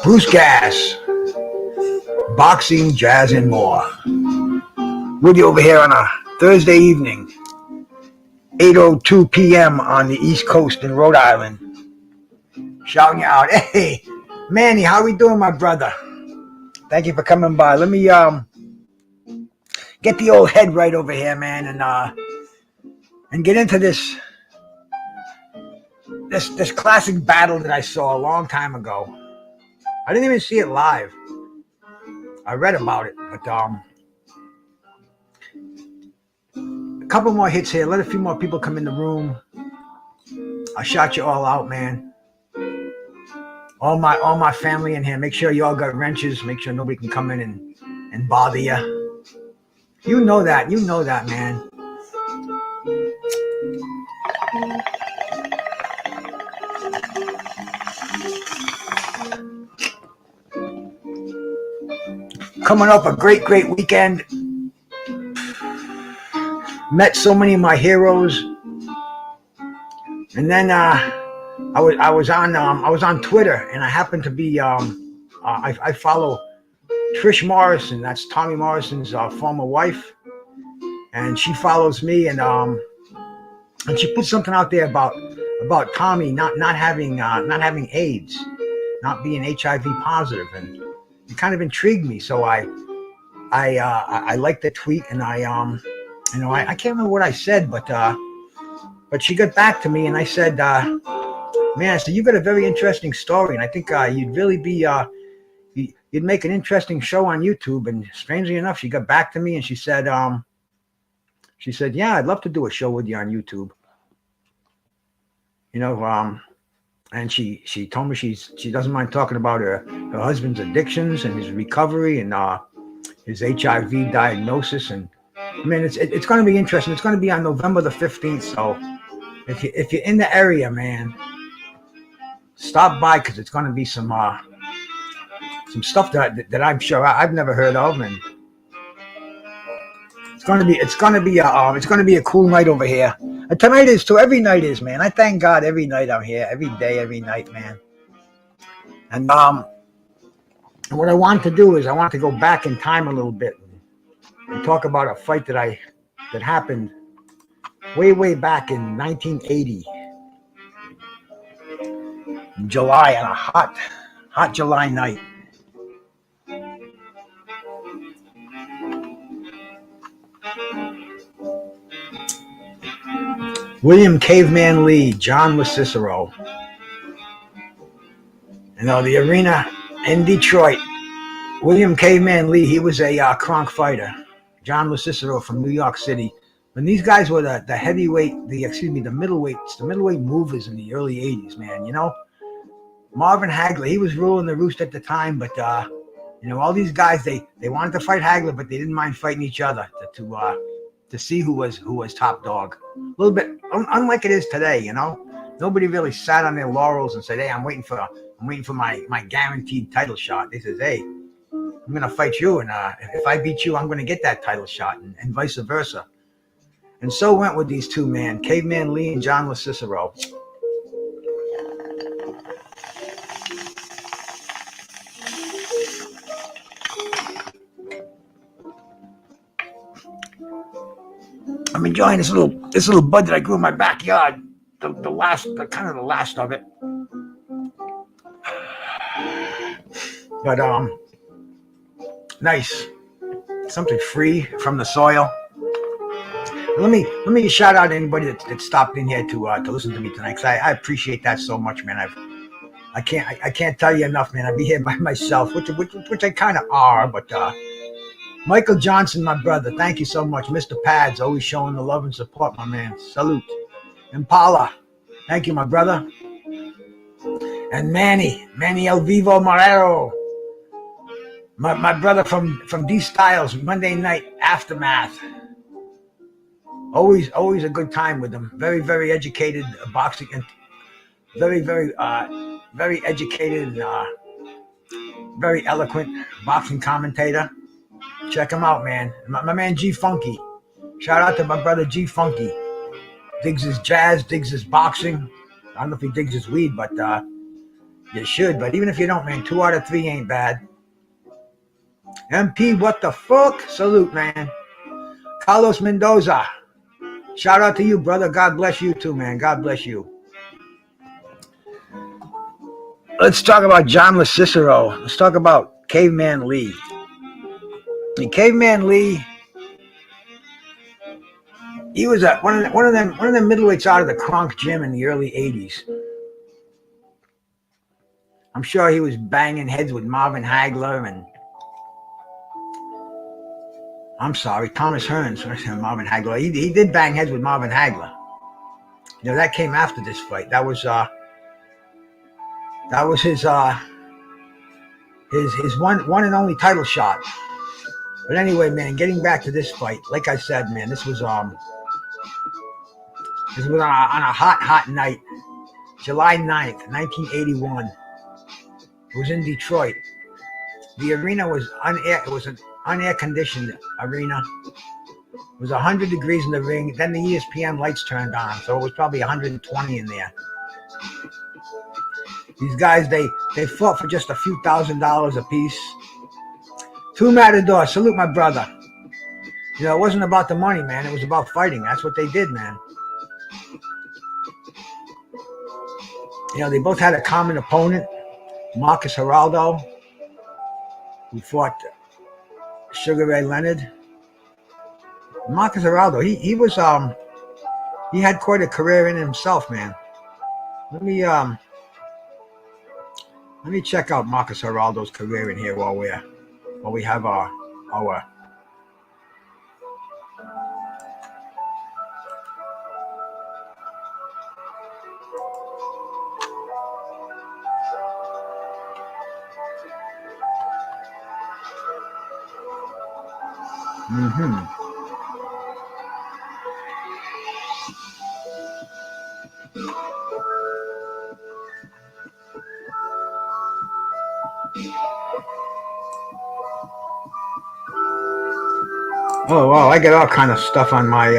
Bruce Gas, boxing, jazz, and more. With you over here on a Thursday evening, 8:02 p.m. on the East Coast in Rhode Island. Shouting you out, hey, Manny, how we doing, my brother? Thank you for coming by. Let me get the old head right over here, man, and get into this classic battle that I saw a long time ago. I didn't even see it live. I read about it, but a couple more hits here. Let a few more people come in the room. I shot you all out, man. All my family in here. Make sure you all got wrenches. Make sure nobody can come in and bother you. You know that, man. Coming up a great weekend. Met so many of my heroes, and then I was on Twitter, and I happened to be I follow Trish Morrison. That's Tommy Morrison's former wife, and she follows me, and she put something out there about Tommy not having AIDS, not being HIV positive, and it kind of intrigued me. So I liked the tweet, and I can't remember what I said, but she got back to me, and I said, man, I said, you got a very interesting story, and I think you'd really be you'd make an interesting show on YouTube. And strangely enough, she got back to me, and she said, yeah, I'd love to do a show with you on YouTube. And she told me she doesn't mind talking about her husband's addictions and his recovery and his HIV diagnosis. And I mean, it's going to be interesting. It's going to be on November the 15th. So if you're in the area, man, stop by, because it's going to be some stuff that I'm sure I've never heard of, and it's going to be a cool night over here. And tonight is too. Every night is, man. I thank God every night I'm here. Every day, every night, man. And what I want to do is I want to go back in time a little bit and talk about a fight that happened way back in 1980, in July, on a hot July night. William Caveman Lee, John LoCicero. The arena in Detroit. William Caveman Lee, he was a Kronk fighter. John LoCicero from New York City. When these guys were the heavyweight, the middleweight movers in the early 80s, man, Marvin Hagler, he was ruling the roost at the time, but all these guys they wanted to fight Hagler, but they didn't mind fighting each other to see who was top dog. A little bit unlike it is today, Nobody really sat on their laurels and said, "Hey, I'm waiting for my guaranteed title shot." They said, "Hey, I'm gonna fight you, and if I beat you, I'm gonna get that title shot, and vice versa." And so went with these two, man, Caveman Lee and John LoCicero. I'm enjoying this little bud that I grew in my backyard. The last of it. But nice. Something free from the soil. Let me shout out to anybody that stopped in here to listen to me tonight, because I appreciate that so much, man. I can't tell you enough, man. I'd be here by myself, which I kind of are, but Michael Johnson, my brother, thank you so much. Mr. Pads, always showing the love and support, my man. Salute. Impala, thank you, my brother. And Manny El Vivo Marrero, my brother from D Styles, Monday Night Aftermath. Always a good time with him. Very, very educated boxing, and very, very, very educated and very eloquent boxing commentator. Check him out, man. My man G Funky. Shout out to my brother G Funky. Digs his jazz, digs his boxing. I don't know if he digs his weed, but you should. But even if you don't, man, 2 out of 3 ain't bad. MP, what the fuck? Salute, man. Carlos Mendoza. Shout out to you, brother. God bless you too, man. God bless you. Let's talk about John LoCicero. Let's talk about Caveman Lee. And Caveman Lee, he was one of them middleweights out of the Kronk gym in the early '80s. I'm sure he was banging heads with Marvin Hagler and Thomas Hearns. Marvin Hagler. He did bang heads with Marvin Hagler. That came after this fight. That was his one and only title shot. But anyway, man, getting back to this fight, like I said, man, this was on a hot night, July 9th, 1981. It was in Detroit. The arena was it was an unair conditioned arena. It was 100 degrees in the ring. Then the ESPN lights turned on, so it was probably 120 in there. These guys, they fought for just a few $1,000s a piece. Two Matadors, salute my brother. It wasn't about the money, man. It was about fighting. That's what they did, man. They both had a common opponent, Marcus Geraldo, who fought Sugar Ray Leonard. Marcus Geraldo, he had quite a career in himself, man. Let me check out Marcus Geraldo's career in here while we have our Oh wow, I got all kind of stuff on my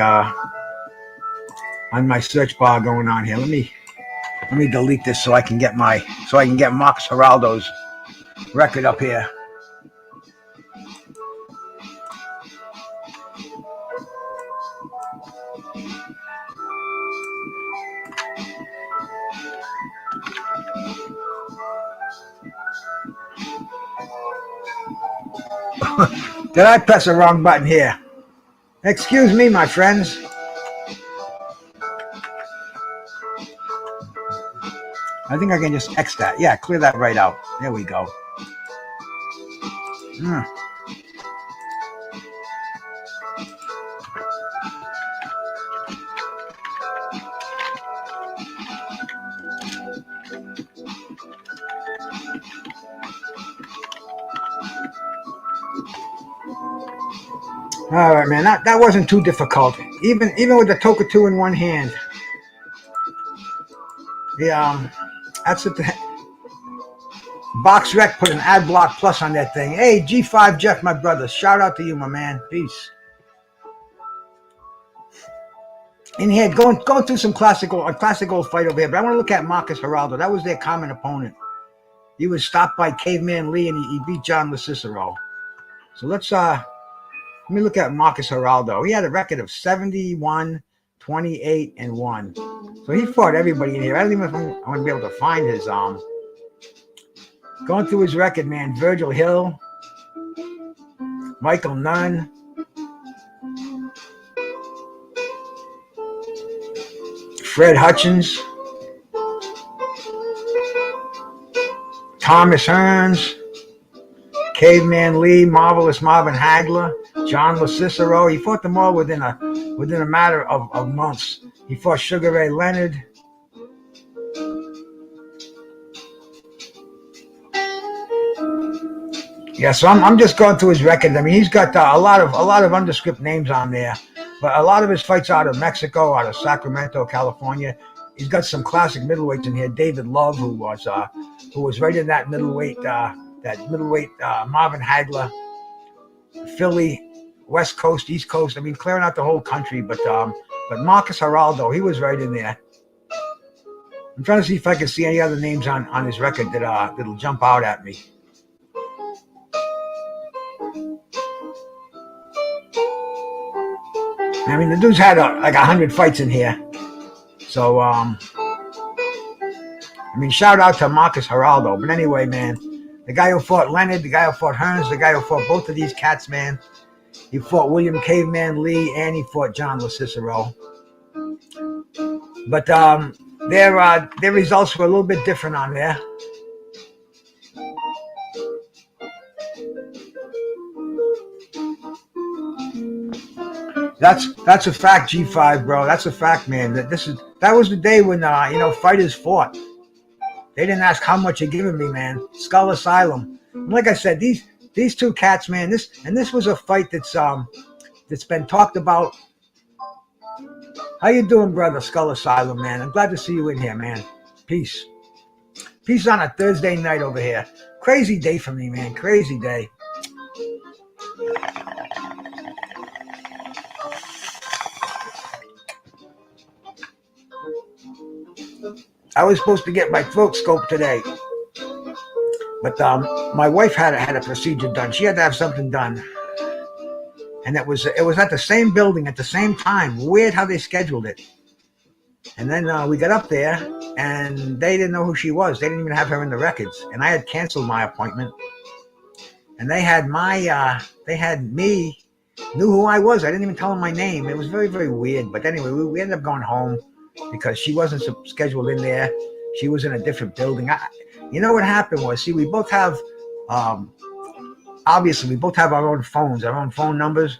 search bar going on here. Let me delete this so I can get Marcus Geraldo's record up here. Did I press the wrong button here? Excuse me, my friends. I think I can just X that. Yeah, clear that right out. There we go. All right, man. That wasn't too difficult. Even with the Toker 2 in one hand. The that's what the Box Rec put an ad block plus on that thing. Hey, G5 Jeff, my brother. Shout out to you, my man. Peace. In here, going through some classic old fight over here, but I want to look at Marcus Geraldo. That was their common opponent. He was stopped by Caveman Lee, and he beat John LoCicero. So let me look at Marcus Geraldo. He had a record of 71, 28, and 1. So he fought everybody in here. I don't even know if I'm going to be able to find his going through his record, man. Virgil Hill, Michael Nunn, Fred Hutchins, Thomas Hearns, Caveman Lee, Marvelous Marvin Hagler, John LoCicero. He fought them all within a matter of months. He fought Sugar Ray Leonard. Yeah, so I'm just going through his record. I mean, he's got a lot of undescript names on there, but a lot of his fights out of Mexico, out of Sacramento, California. He's got some classic middleweights in here. David Love, who was right in that middleweight Marvin Hagler, Philly, West Coast, East Coast. I mean, clearing out the whole country. But Marcus Geraldo, he was right in there. I'm trying to see if I can see any other names on his record that'll jump out at me. I mean, the dude's had like 100 fights in here. So, I mean, shout out to Marcus Geraldo. But anyway, man, the guy who fought Leonard, the guy who fought Hearns, the guy who fought both of these cats, man, he fought William Caveman Lee and he fought John LoCicero. But their results were a little bit different on there. That's a fact, G5, bro. That's a fact, man. That was the day when fighters fought. They didn't ask how much you're giving me, man. Skull Asylum. And like I said, these two cats, man. This was a fight that's been talked about. How you doing, brother? Skull Asylum, man. I'm glad to see you in here, man. Peace. Peace on a Thursday night over here. Crazy day for me, man. Crazy day. I was supposed to get my throat scoped today, but my wife had a procedure done. She had to have something done, and it was at the same building at the same time. Weird how they scheduled it. And then we got up there, and they didn't know who she was. They didn't even have her in the records, and I had canceled my appointment. And they had me, knew who I was. I didn't even tell them my name. It was very, very weird. But anyway, we ended up going home, because she wasn't scheduled in there. She was in a different building. You know what happened was, see, we both have, obviously, we both have our own phones, our own phone numbers.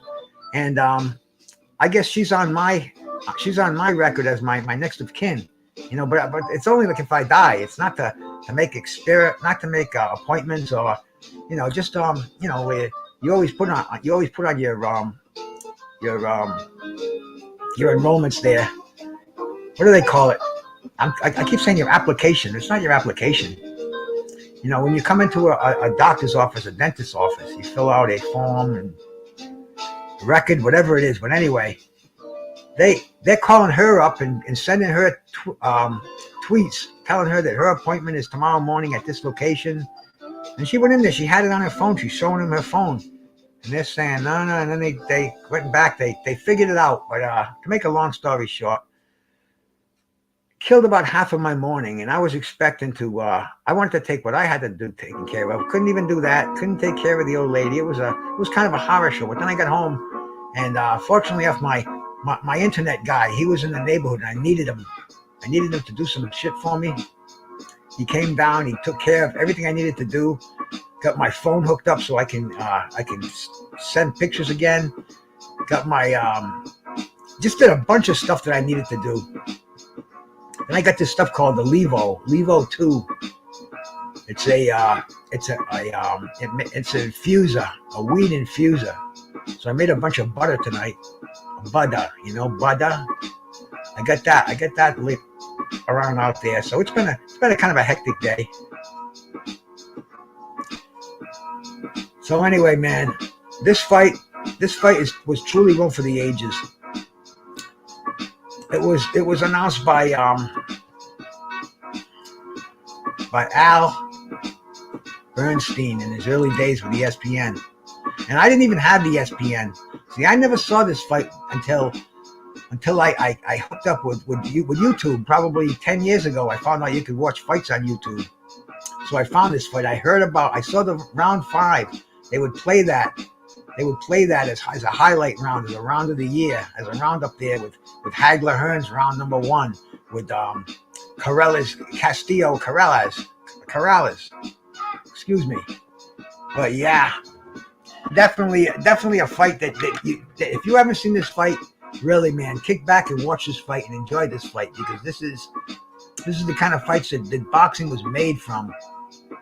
And I guess she's on my record as my next of kin. But it's only like if I die. It's not to make not to make appointments or, just where you always put on your enrollments there. What do they call it? I keep saying your application. It's not your application. When you come into a doctor's office, a dentist's office, you fill out a form and record, whatever it is. But anyway, they're calling her up and sending her tweets, telling her that her appointment is tomorrow morning at this location. And she went in there. She had it on her phone. She's showing them her phone. And they're saying, no. And then they went back. They figured it out. But to make a long story short, killed about half of my morning, and I was expecting to. I wanted to take what I had to do, taken care of. Couldn't even do that. Couldn't take care of the old lady. It was kind of a horror show. But then I got home, and fortunately, off my internet guy, he was in the neighborhood, and I needed him. I needed him to do some shit for me. He came down. He took care of everything I needed to do. Got my phone hooked up so I can send pictures again. Got my just did a bunch of stuff that I needed to do. And I got this stuff called the Levo 2. It's a infuser, a weed infuser. So I made a bunch of butter tonight. Butter, you know, butter. I got that lit around out there. So it's been a kind of a hectic day. So anyway, man, this fight was truly one for the ages. It was announced by Al Bernstein in his early days with ESPN. And I didn't even have the ESPN. See, I never saw this fight until I hooked up with YouTube. Probably 10 years ago, I found out you could watch fights on YouTube. So I found this fight. I saw the round 5. They would play that. As a highlight round, as a round of the year, as a round up there with Hagler Hearns, round number 1, with Corrales. Excuse me. But yeah, definitely a fight that if you haven't seen this fight, really, man, kick back and watch this fight and enjoy this fight, because this is the kind of fights that boxing was made from.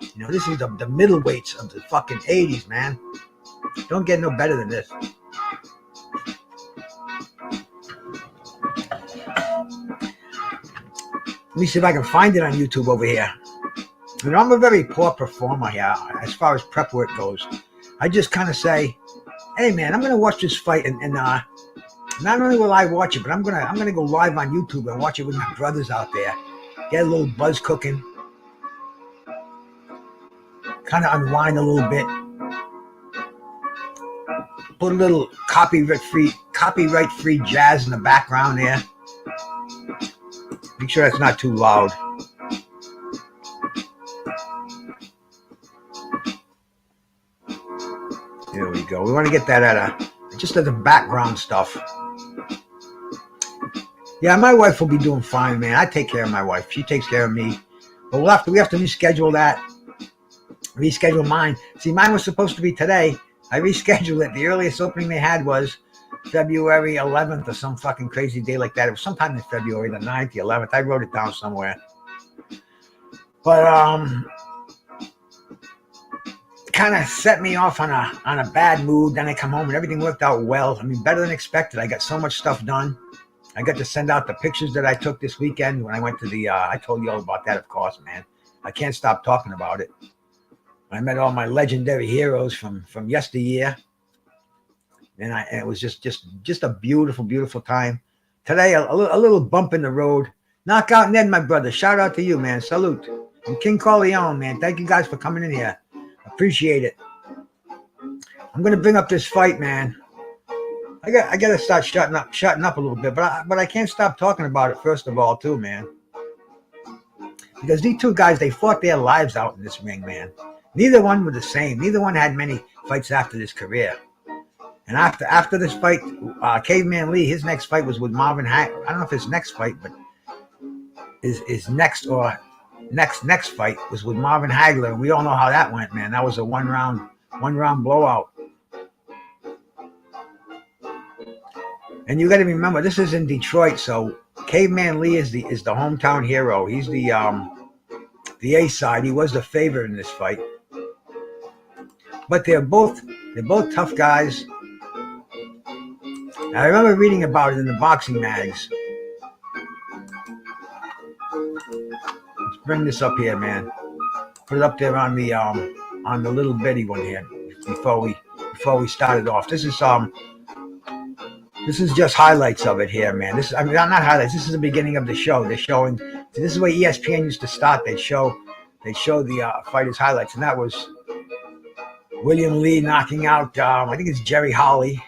You know, this is the middleweights of the fucking 80s, man. Don't get no better than this. Let me see if I can find it on YouTube over here. You know, I'm a very poor performer here as far as prep work goes. I just kind of say, hey, man, I'm going to watch this fight, and not only will I watch it, but I'm gonna go live on YouTube and watch it with my brothers out there. Get a little buzz cooking. Kind of unwind a little bit. Put a little copyright-free jazz in the background there. Make sure that's not too loud. There we go. We want to get that just at the background stuff. Yeah, my wife will be doing fine, man. I take care of my wife. She takes care of me. But we have to reschedule that. Reschedule mine. See, mine was supposed to be today. I rescheduled it. The earliest opening they had was February 11th or some fucking crazy day like that. It was sometime in February, the 9th, the 11th. I wrote it down somewhere. But kind of set me off on a bad mood. Then I come home and everything worked out well. I mean, better than expected. I got so much stuff done. I got to send out the pictures that I took this weekend when I went to the, I told you all about that, of course, man. I can't stop talking about it. I met all my legendary heroes from yesteryear. And it was just a beautiful, beautiful time. Today, a little bump in the road. Knockout Ned, my brother. Shout out to you, man. Salute. And King Corleone, man. Thank you guys for coming in here. Appreciate it. I'm going to bring up this fight, man. I got to start shutting up a little bit, but I can't stop talking about it first of all, too, man. Because these two guys, they fought their lives out in this ring, man. Neither one were the same. Neither one had many fights after this career. And after this fight, Caveman Lee, his next fight was with Marvin Hagler. I don't know if his next fight, but his next fight was with Marvin Hagler. And we all know how that went, man. That was a one round blowout. And you got to remember, this is in Detroit, so Caveman Lee is the hometown hero. He's the A side. He was the favorite in this fight. But they're both tough guys. I remember reading about it in the boxing mags. Let's bring this up here, man. Put it up there on the little bitty one here before we started off. This is just highlights of it here, man. Not highlights. This is the beginning of the show. They're showing. This is where ESPN used to start. They show the fighters' highlights, and that was William Lee knocking out, I think it's Jerry Holly.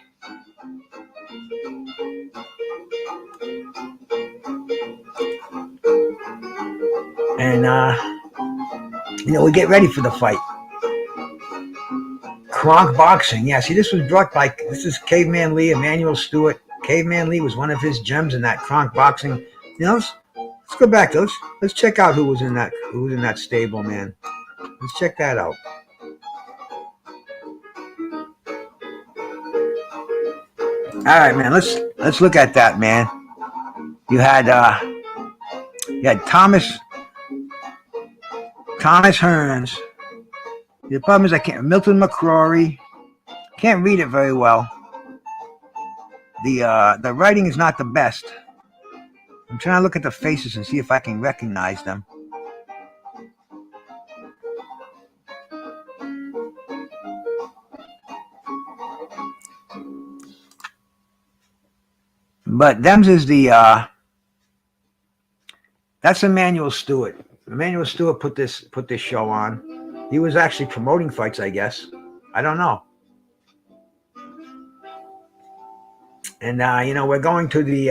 And, we get ready for the fight. Kronk Boxing. Yeah, see, this is Caveman Lee, Emmanuel Stewart. Caveman Lee was one of his gems in that Kronk Boxing. Let's go back. Let's check out who was in that stable, man. Let's check that out. All right, man. Let's look at that, man. You had Thomas Hearns. The problem is Milton McCrory, Can't read it very well. The writing is not the best. I'm trying to look at the faces and see if I can recognize them. But them's is that's Emmanuel Stewart. Emmanuel Stewart put this show on. He was actually promoting fights, I guess. I don't know. And we're going to the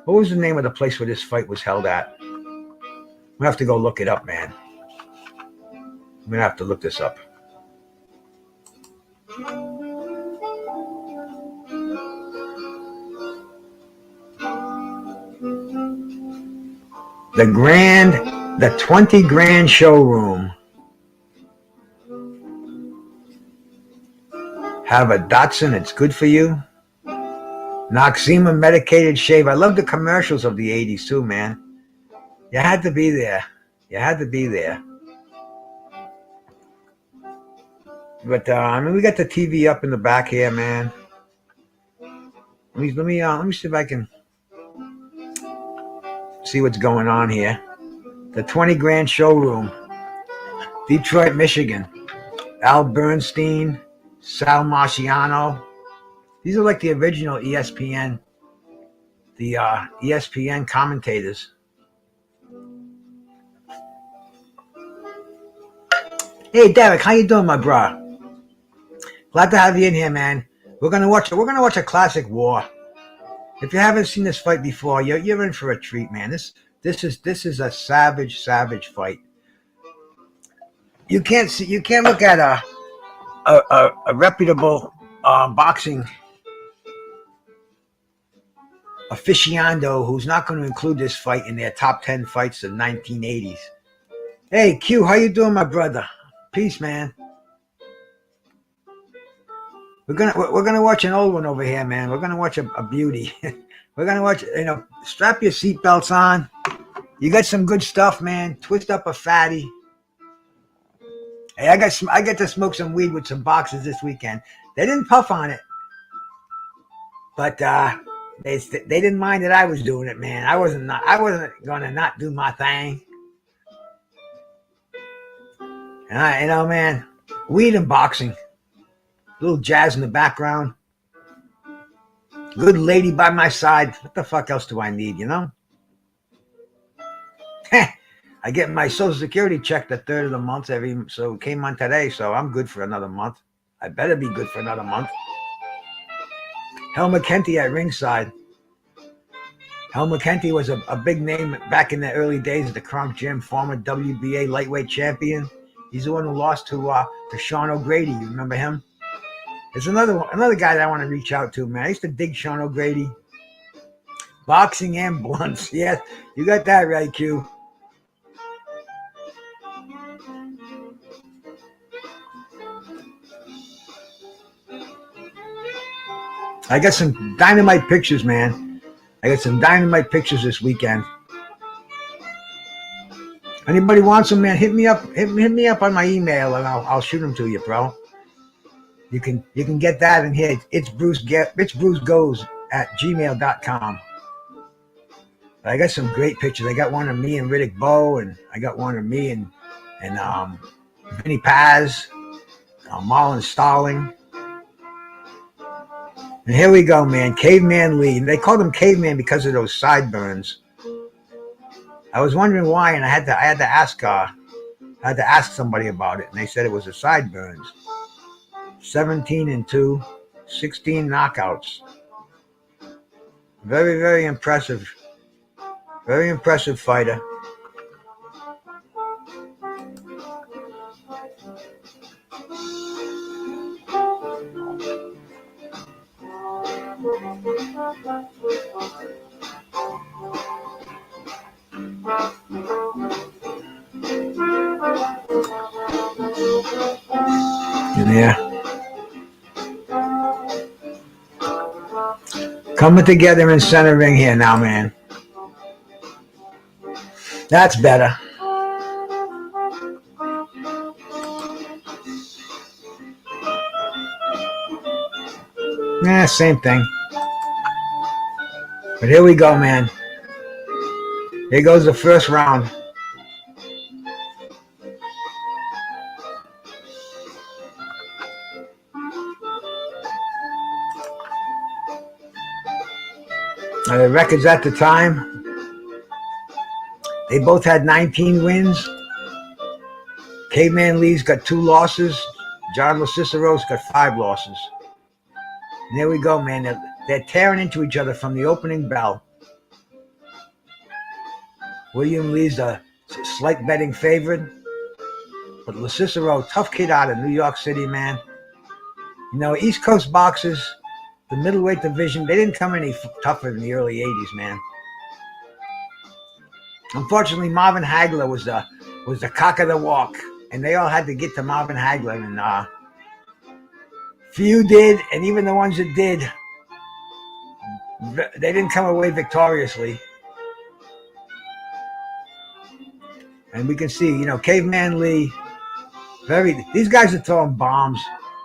what was the name of the place where this fight was held at? We have to go look it up, man. I'm gonna have to look this up. The 20 Grand Showroom. Have a Datsun, it's good for you. Noxzema medicated shave. I love the commercials of the 80s too, man. You had to be there. You had to be there. But we got the TV up in the back here, man. Let me see if I can see what's going on here. The 20 Grand Showroom, Detroit, Michigan. Al Bernstein, Sal Marciano. These are like the original ESPN, the ESPN commentators. Hey, Derek, how you doing, my bro? Glad to have you in here, man. We're gonna watch a classic war. If you haven't seen this fight before, you're in for a treat, man. This is a savage fight. You can't look at a reputable boxing aficionado who's not going to include this fight in their top 10 fights of 1980s. Hey, Q, how you doing, my brother? Peace, man. We're gonna watch an old one over here, man. We're gonna watch a beauty. We're gonna watch. Strap your seatbelts on. You got some good stuff, man. Twist up a fatty. Hey, I get to smoke some weed with some boxers this weekend. They didn't puff on it, but they didn't mind that I was doing it, man. I wasn't gonna not do my thing. And man, weed and boxing. A little jazz in the background. Good lady by my side. What the fuck else do I need, I get my Social Security check the third of the month so it came on today, so I'm good for another month. I better be good for another month. Hal McKenty at ringside. Hal McKenty was a big name back in the early days at the Kronk Gym, former WBA lightweight champion. He's the one who lost to Sean O'Grady. You remember him? There's another guy that I want to reach out to, man. I used to dig Sean O'Grady. Boxing and blunts. Yeah, you got that right, Q. I got some dynamite pictures, man. I got some dynamite pictures this weekend. Anybody wants them, man? Hit me up. Hit me up on my email, and I'll shoot them to you, bro. You can get that in here. It's Bruce Goes at gmail.com. I got some great pictures. I got one of me and Riddick Bowe, and I got one of me and Vinny Paz, Marlon Starling. And here we go, man. Caveman Lee. They called him Caveman because of those sideburns. I was wondering why, and I had to ask somebody about it, and they said it was the sideburns. 17-2, 16 knockouts. Very, very impressive. Very impressive fighter. Yeah. Coming together in center ring here now, man. That's better. Same thing. But here we go, man. Here goes the first round. Now the records at the time, they both had 19 wins. Caveman Lee's got 2 losses. John LoCicero's got 5 losses. And there we go, man. They're tearing into each other from the opening bell. William Lee's a slight betting favorite. But LoCicero, tough kid out of New York City, man. You know, East Coast boxers, the middleweight division, they didn't come any tougher in the early 80s, man. Unfortunately, Marvin Hagler was the cock of the walk. And they all had to get to Marvin Hagler. And few did, and even the ones that did, they didn't come away victoriously. And we can see, you know, Caveman Lee, these guys are throwing bombs.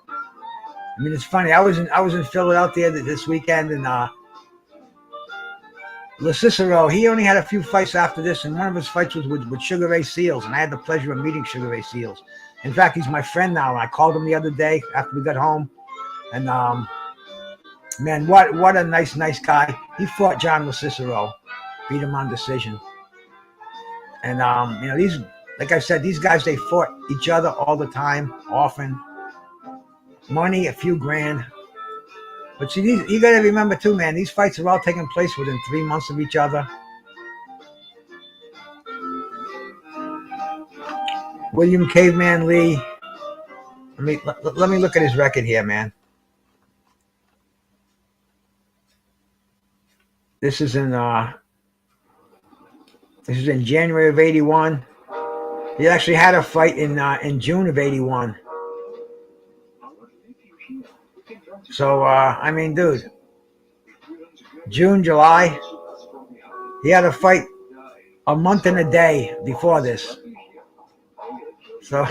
I mean, it's funny. I was in Philadelphia this weekend, and LoCicero, he only had a few fights after this, and one of his fights was with Sugar Ray Seales, and I had the pleasure of meeting Sugar Ray Seales. In fact, he's my friend now. I called him the other day after we got home, and man, what a nice guy. He fought John LoCicero, beat him on decision. And you know, like I said, these guys, they fought each other all the time, often. Money, a few grand. But see, you got to remember too, man, these fights are all taking place within 3 months of each other. William Caveman Lee. Let me look at his record here, man. This is in January of '81. He actually had a fight in June of '81. So I mean, dude, June, July, he had a fight a month and a day before this. So,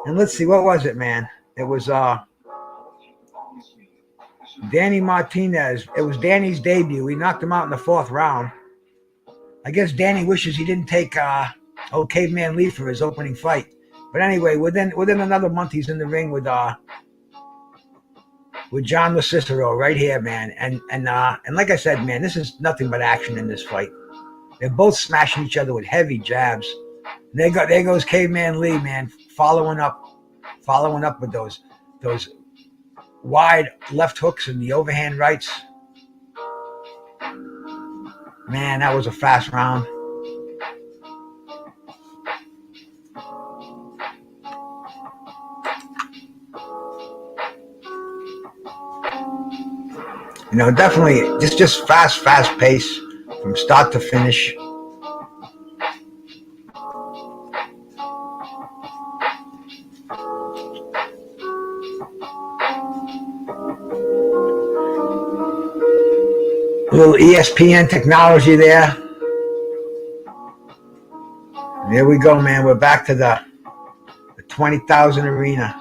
and let's see, what was it, man? It was Danny Martinez. It was Danny's debut. He knocked him out in the 4th round. I guess Danny wishes he didn't take Caveman Lee for his opening fight. But anyway, within another month, he's in the ring with John LoCicero right here, man. And like I said, man, this is nothing but action in this fight. They're both smashing each other with heavy jabs. There goes Caveman Lee, man, following up with those wide left hooks and the overhand rights. Man, that was a fast round. You know, definitely just fast pace from start to finish. A little ESPN technology there. And here we go, man. We're back to the 20,000 arena.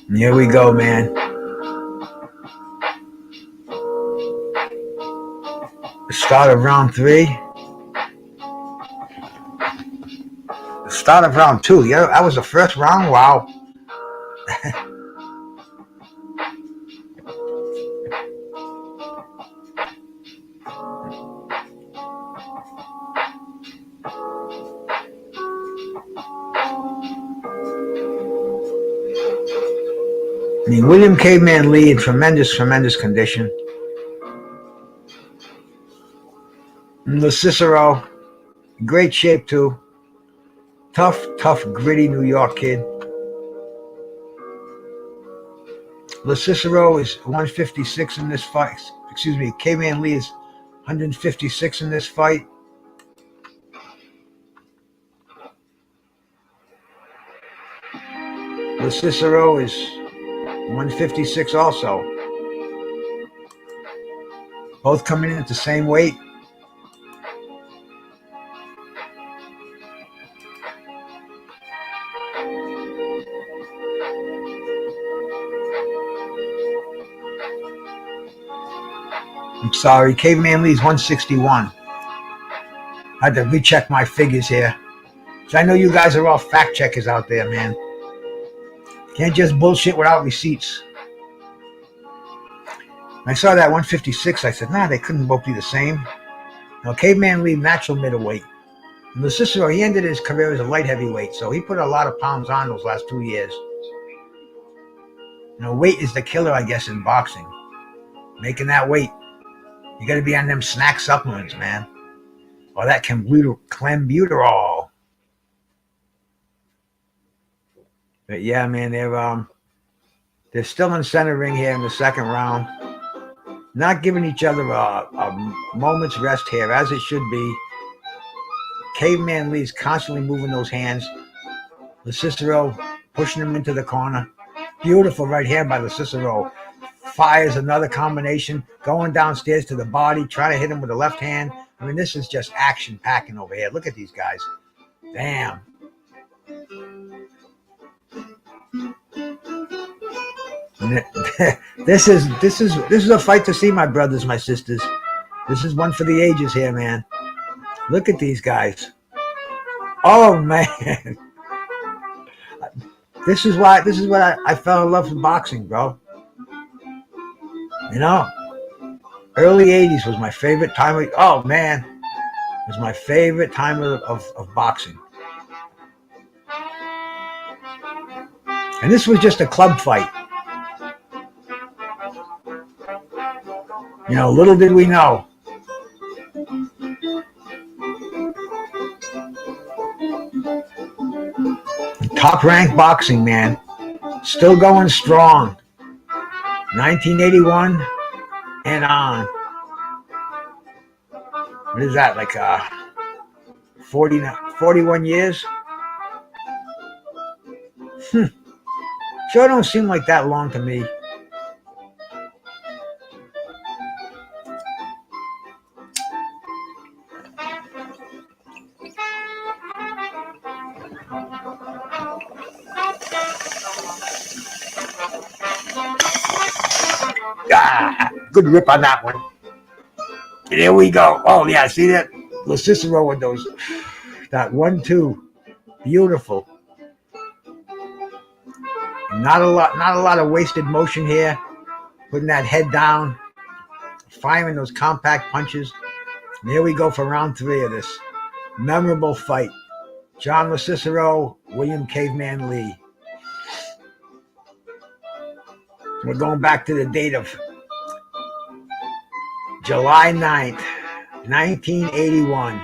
And here we go, man. The start of round 3. The start of round 2. Yeah, that was the first round. Wow. I mean, William Caveman Lee in tremendous condition. And LoCicero, great shape too. Tough, gritty New York kid. LoCicero is 156 in this fight. Excuse me, Caveman Lee is 156 in this fight. LoCicero is 156 also. Both coming in at the same weight. I'm sorry, Caveman Lee's 161. I had to recheck my figures here. So I know you guys are all fact checkers out there, man. Can't just bullshit without receipts. When I saw that 156, I said, nah, they couldn't both be the same. Now, Caveman Lee, natural middleweight. And LoCicero, he ended his career as a light heavyweight, so he put a lot of pounds on those last 2 years. You know, weight is the killer, I guess, in boxing. Making that weight. You got to be on them snack supplements, man. Or that clenbuterol. But yeah, man, they're still in center ring here in the second round. Not giving each other a moment's rest here, as it should be. Caveman Lee's constantly moving those hands. LoCicero pushing him into the corner. Beautiful right hand by LoCicero. Fires another combination, going downstairs to the body, trying to hit him with the left hand. I mean, this is just action packing over here. Look at these guys. Damn. This is a fight to see, my brothers, my sisters. This is one for the ages here, man. Look at these guys. Oh man. This is what I fell in love with boxing, bro. You know, early 80s was my favorite time of, oh man, it was my favorite time of boxing. And this was just a club fight. You know, little did we know. Top ranked boxing, man. Still going strong. 1981 and on. What is that, like 41 years? Sure don't seem like that long to me. Good rip on that one. There we go. Oh yeah, see that? LoCicero with those, that 1-2, beautiful. Not a lot of wasted motion here. Putting that head down, firing those compact punches. And here we go for round 3 of this memorable fight. John LoCicero, William Caveman Lee. We're going back to the date of July 9th, 1981.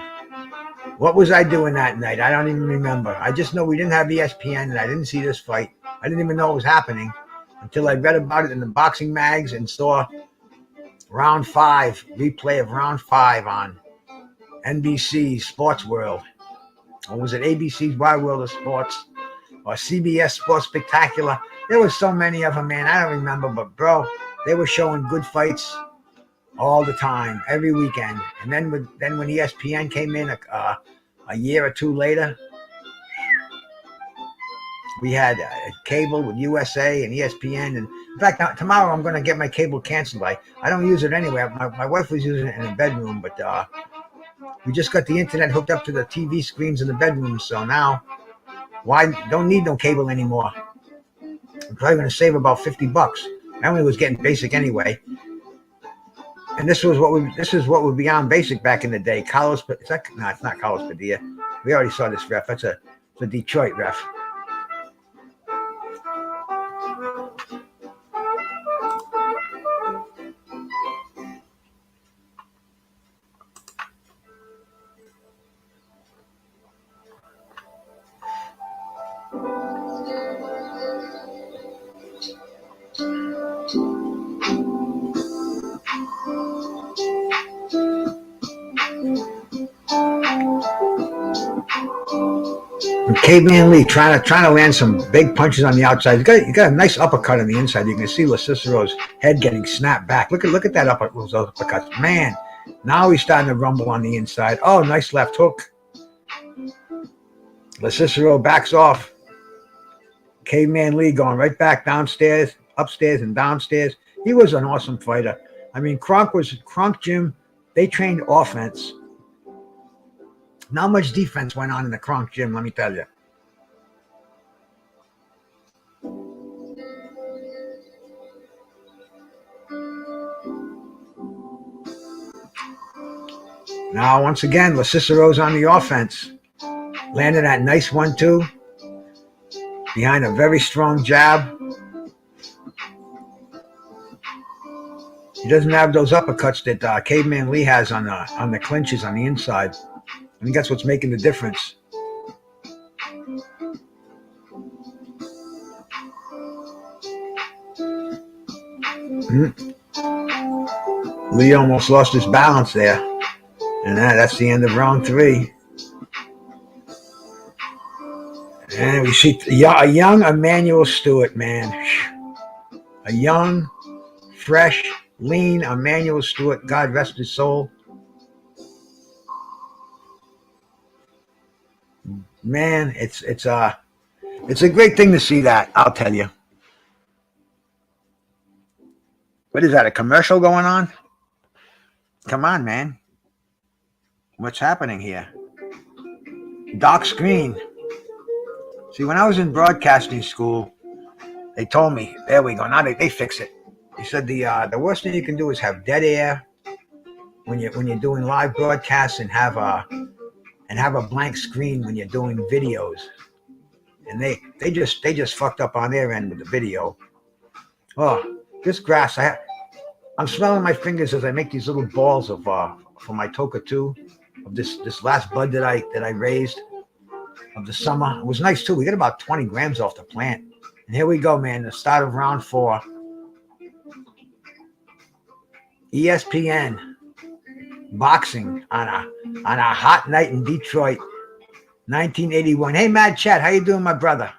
What was I doing that night? I don't even remember. I just know we didn't have ESPN and I didn't see this fight. I didn't even know it was happening until I read about it in the boxing mags and saw round 5, replay of round 5 on NBC Sports World. Or was it ABC's Wide World of Sports? Or CBS Sports Spectacular? There was so many of them, man. I don't remember, but bro, they were showing good fights all the time, every weekend. And then when ESPN came in a year or 2 later, we had cable with USA and ESPN. And in fact, tomorrow I'm going to get my cable canceled. I don't use it anyway. My wife was using it in the bedroom, but we just got the internet hooked up to the TV screens in the bedroom. So now, don't need no cable anymore. I'm probably going to save about $50. I only was getting basic anyway. And this is what would be on basic back in the day. It's not Carlos Padilla. We already saw this ref. It's a Detroit ref. Caveman Lee trying to land some big punches on the outside. You got a nice uppercut on the inside. You can see LoCicero's head getting snapped back. Look at that those uppercuts, man. Now he's starting to rumble on the inside. Oh, nice left hook. LoCicero backs off. Caveman Lee going right back downstairs, upstairs, and downstairs. He was an awesome fighter. I mean, Kronk Gym. They trained offense. Not much defense went on in the Kronk Gym, let me tell you. Now, once again, LoCicero's on the offense. Landed that nice 1-2 behind a very strong jab. He doesn't have those uppercuts that Caveman Lee has on the clinches on the inside. I think that's what's making the difference. Lee almost lost his balance there. And that's the end of round 3. And we see a young Emanuel Stewart, man. A young, fresh, lean Emanuel Stewart. God rest his soul. Man, it's a great thing to see that, I'll tell you. What is that, a commercial going on? Come on, man. What's happening here? Dark screen. See, when I was in broadcasting school, they told me, there we go, now they fix it. They said the worst thing you can do is have dead air when you're doing live broadcasts and have a blank screen when you're doing videos. And they just fucked up on their end with the video. Oh, this grass, I'm smelling my fingers as I make these little balls of for my Toker 2 of this last bud that I raised of the summer. It was nice too. We got about 20 grams off the plant. And here we go, man. The start of round 4. ESPN boxing on a hot night in Detroit, 1981. Hey, Mad Chat, how you doing, my brother?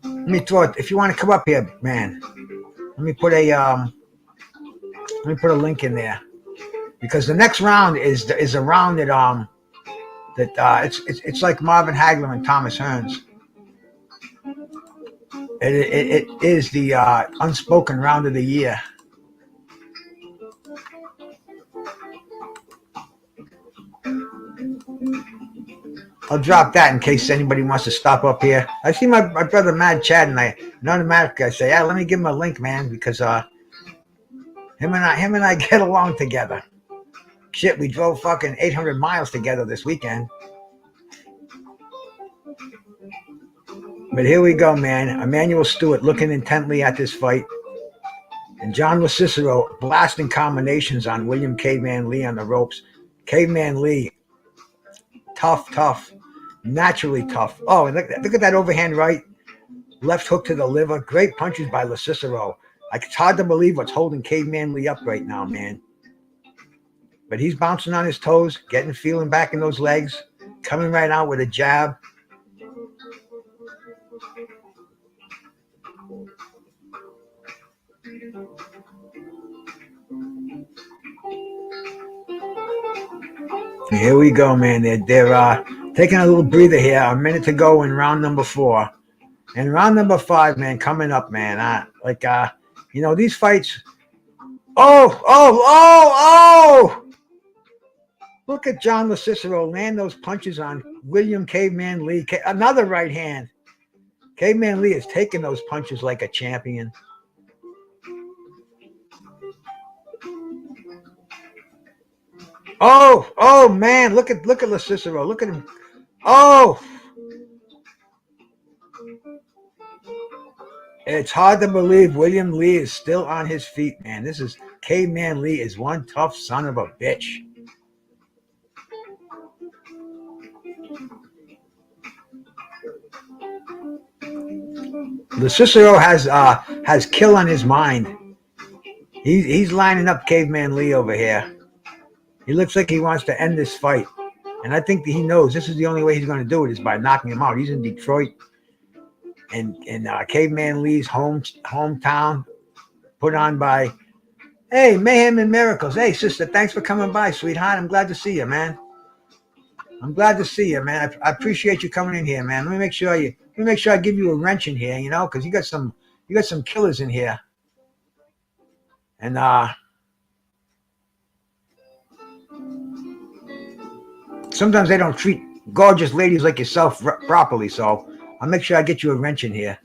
Let me throw it. If you want to come up here, man, let me put a link in there, because the next round is a round that it's like Marvin Hagler and Thomas Hearns. It is the unspoken round of the year. I'll drop that in case anybody wants to stop up here. I see my brother Mad Chad, and I automatically say, yeah, let me give him a link, man, because him and I get along together. Shit, we drove fucking 800 miles together this weekend. But here we go, man. Emanuel Stewart looking intently at this fight. And John LoCicero blasting combinations on William Caveman Lee on the ropes. Caveman Lee, tough, naturally tough. Oh, and look at that overhand right. Left hook to the liver. Great punches by LoCicero. It's hard to believe what's holding Caveman Lee up right now, man. But he's bouncing on his toes, feeling back in those legs, coming right out with a jab. Here we go, man. They're taking a little breather here. A minute to go in round number 4. And round number 5, man, coming up, man. These fights. Oh! Look at John LoCicero land those punches on William Caveman Lee. Another right hand. Caveman Lee is taking those punches like a champion. Oh man, look at LoCicero. Look at him. Oh! It's hard to believe William Lee is still on his feet, man. Caveman Lee is one tough son of a bitch. LoCicero has kill on his mind. He's lining up Caveman Lee over here. He looks like he wants to end this fight. And I think that he knows this is the only way he's going to do it is by knocking him out. He's in Detroit. And Caveman Lee's hometown, put on by, hey, Mayhem and Miracles. Hey, sister, thanks for coming by, sweetheart. I'm glad to see you, man. I'm glad to see you, man. I appreciate you coming in here, man. Let me make sure I give you a wrench in here, you know, because you got some killers in here. And sometimes they don't treat gorgeous ladies like yourself properly, so I'll make sure I get you a wrench in here.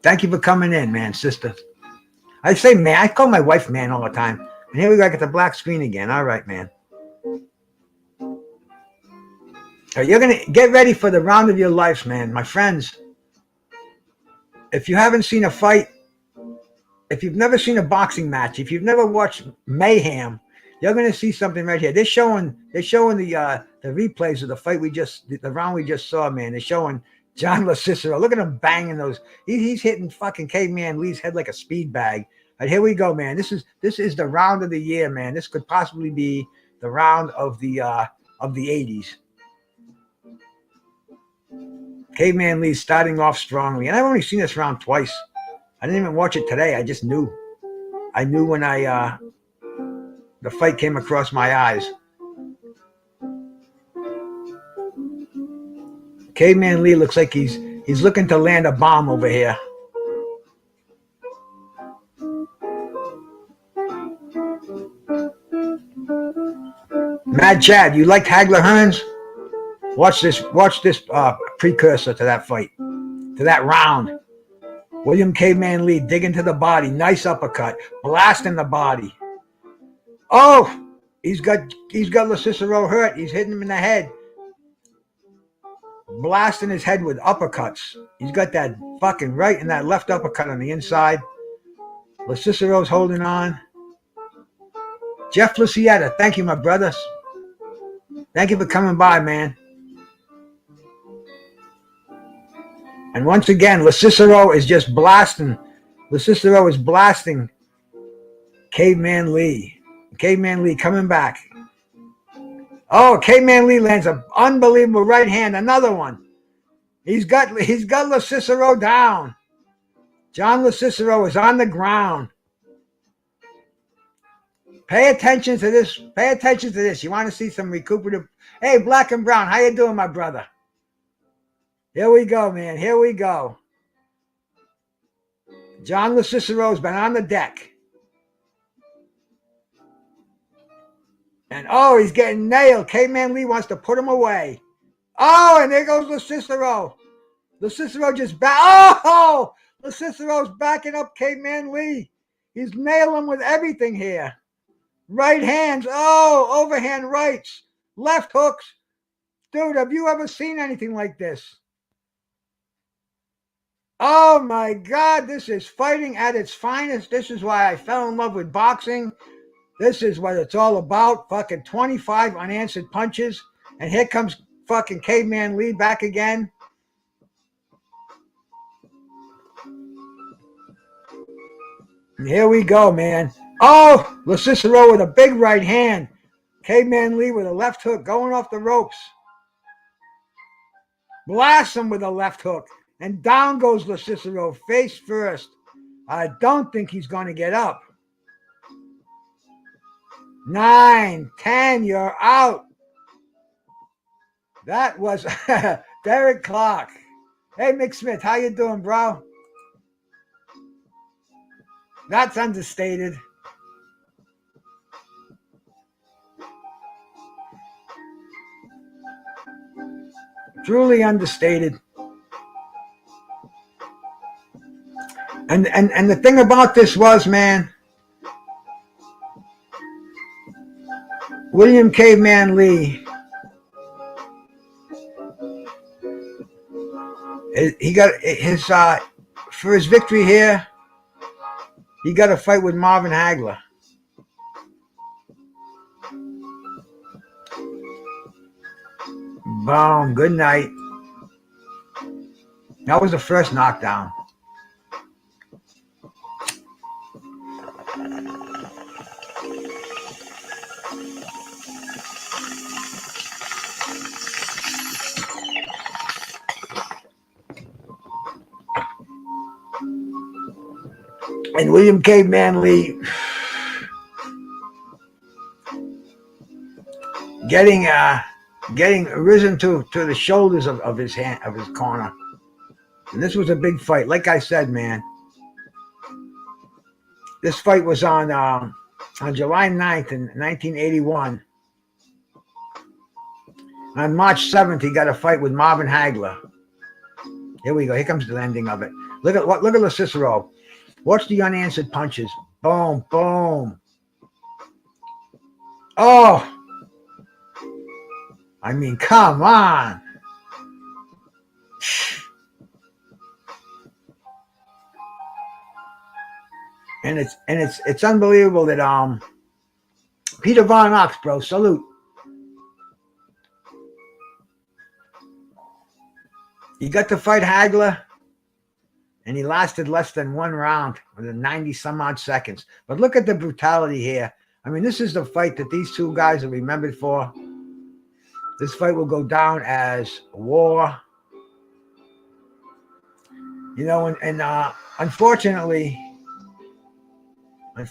Thank you for coming in, man, sister. I say man. I call my wife man all the time. And here we go. I get the black screen again. All right, man. So you're going to get ready for the round of your life, man. My friends, if you haven't seen a fight, if you've never seen a boxing match, if you've never watched Mayhem, you're going to see something right here. They're showing the replays of the fight the round we just saw, man. They're showing John LoCicero. Look at him banging those. He's hitting fucking Caveman Lee's head like a speed bag. All right, here we go, man. This is the round of the year, man. This could possibly be the round of the 80s. Caveman Lee starting off strongly, and I've only seen this round twice. I didn't even watch it today. I just knew. I knew when the fight came across my eyes. Caveman Lee looks like he's looking to land a bomb over here. Mad Chad, you liked Hagler Hearns? Watch this precursor to that fight, to that round. William Caveman Lee digging to the body, nice uppercut, blasting the body. Oh, he's got LoCicero hurt. He's hitting him in the head, blasting his head with uppercuts. He's got that fucking right and that left uppercut on the inside. LoCicero's holding on. Jeff Lucietta, thank you, my brothers. Thank you for coming by, man. And once again, LoCicero is just blasting. LoCicero is blasting Caveman Lee. Caveman Lee coming back. Oh, Caveman Lee lands an unbelievable right hand. Another one. He's got LoCicero down. John LoCicero is on the ground. Pay attention to this. Pay attention to this. You want to see some recuperative. Hey, Black and Brown, how you doing, my brother? Here we go, man. Here we go. John LoCicero's been on the deck. And, oh, he's getting nailed. Caveman Lee wants to put him away. Oh, and there goes LoCicero. LoCicero just back. Oh, LoCicero's backing up Caveman Lee. He's nailing him with everything here. Right hands. Oh, overhand rights. Left hooks. Dude, have you ever seen anything like this? Oh my God, this is fighting at its finest. This is why I fell in love with boxing. This is what it's all about. Fucking 25 unanswered punches. And here comes fucking Caveman Lee back again. And here we go, man. Oh, LoCicero with a big right hand. Caveman Lee with a left hook going off the ropes. Blasts him with a left hook. And down goes LoCicero, face first. I don't think he's going to get up. 9, 10, you're out. That was Derek Clark. Hey, Mick Smith, how you doing, bro? That's understated. Truly understated. And the thing about this was, man, William Caveman Lee, he got his for his victory here, he got a fight with Marvin Hagler. Boom, good night. That was the first knockdown. And William Caveman Lee getting risen to the shoulders of his corner. And this was a big fight. Like I said, man, this fight was on July 9th in 1981. On March 7th, he got a fight with Marvin Hagler. Here we go. Here comes the ending of it. Look at LoCicero. Watch the unanswered punches. Boom, boom. Oh, I mean, come on. And it's unbelievable that Peter Von Ox, bro, salute. He got to fight Hagler, and he lasted less than one round within 90 some odd seconds. But look at the brutality here. I mean, this is the fight that these two guys are remembered for. This fight will go down as war. You know, and unfortunately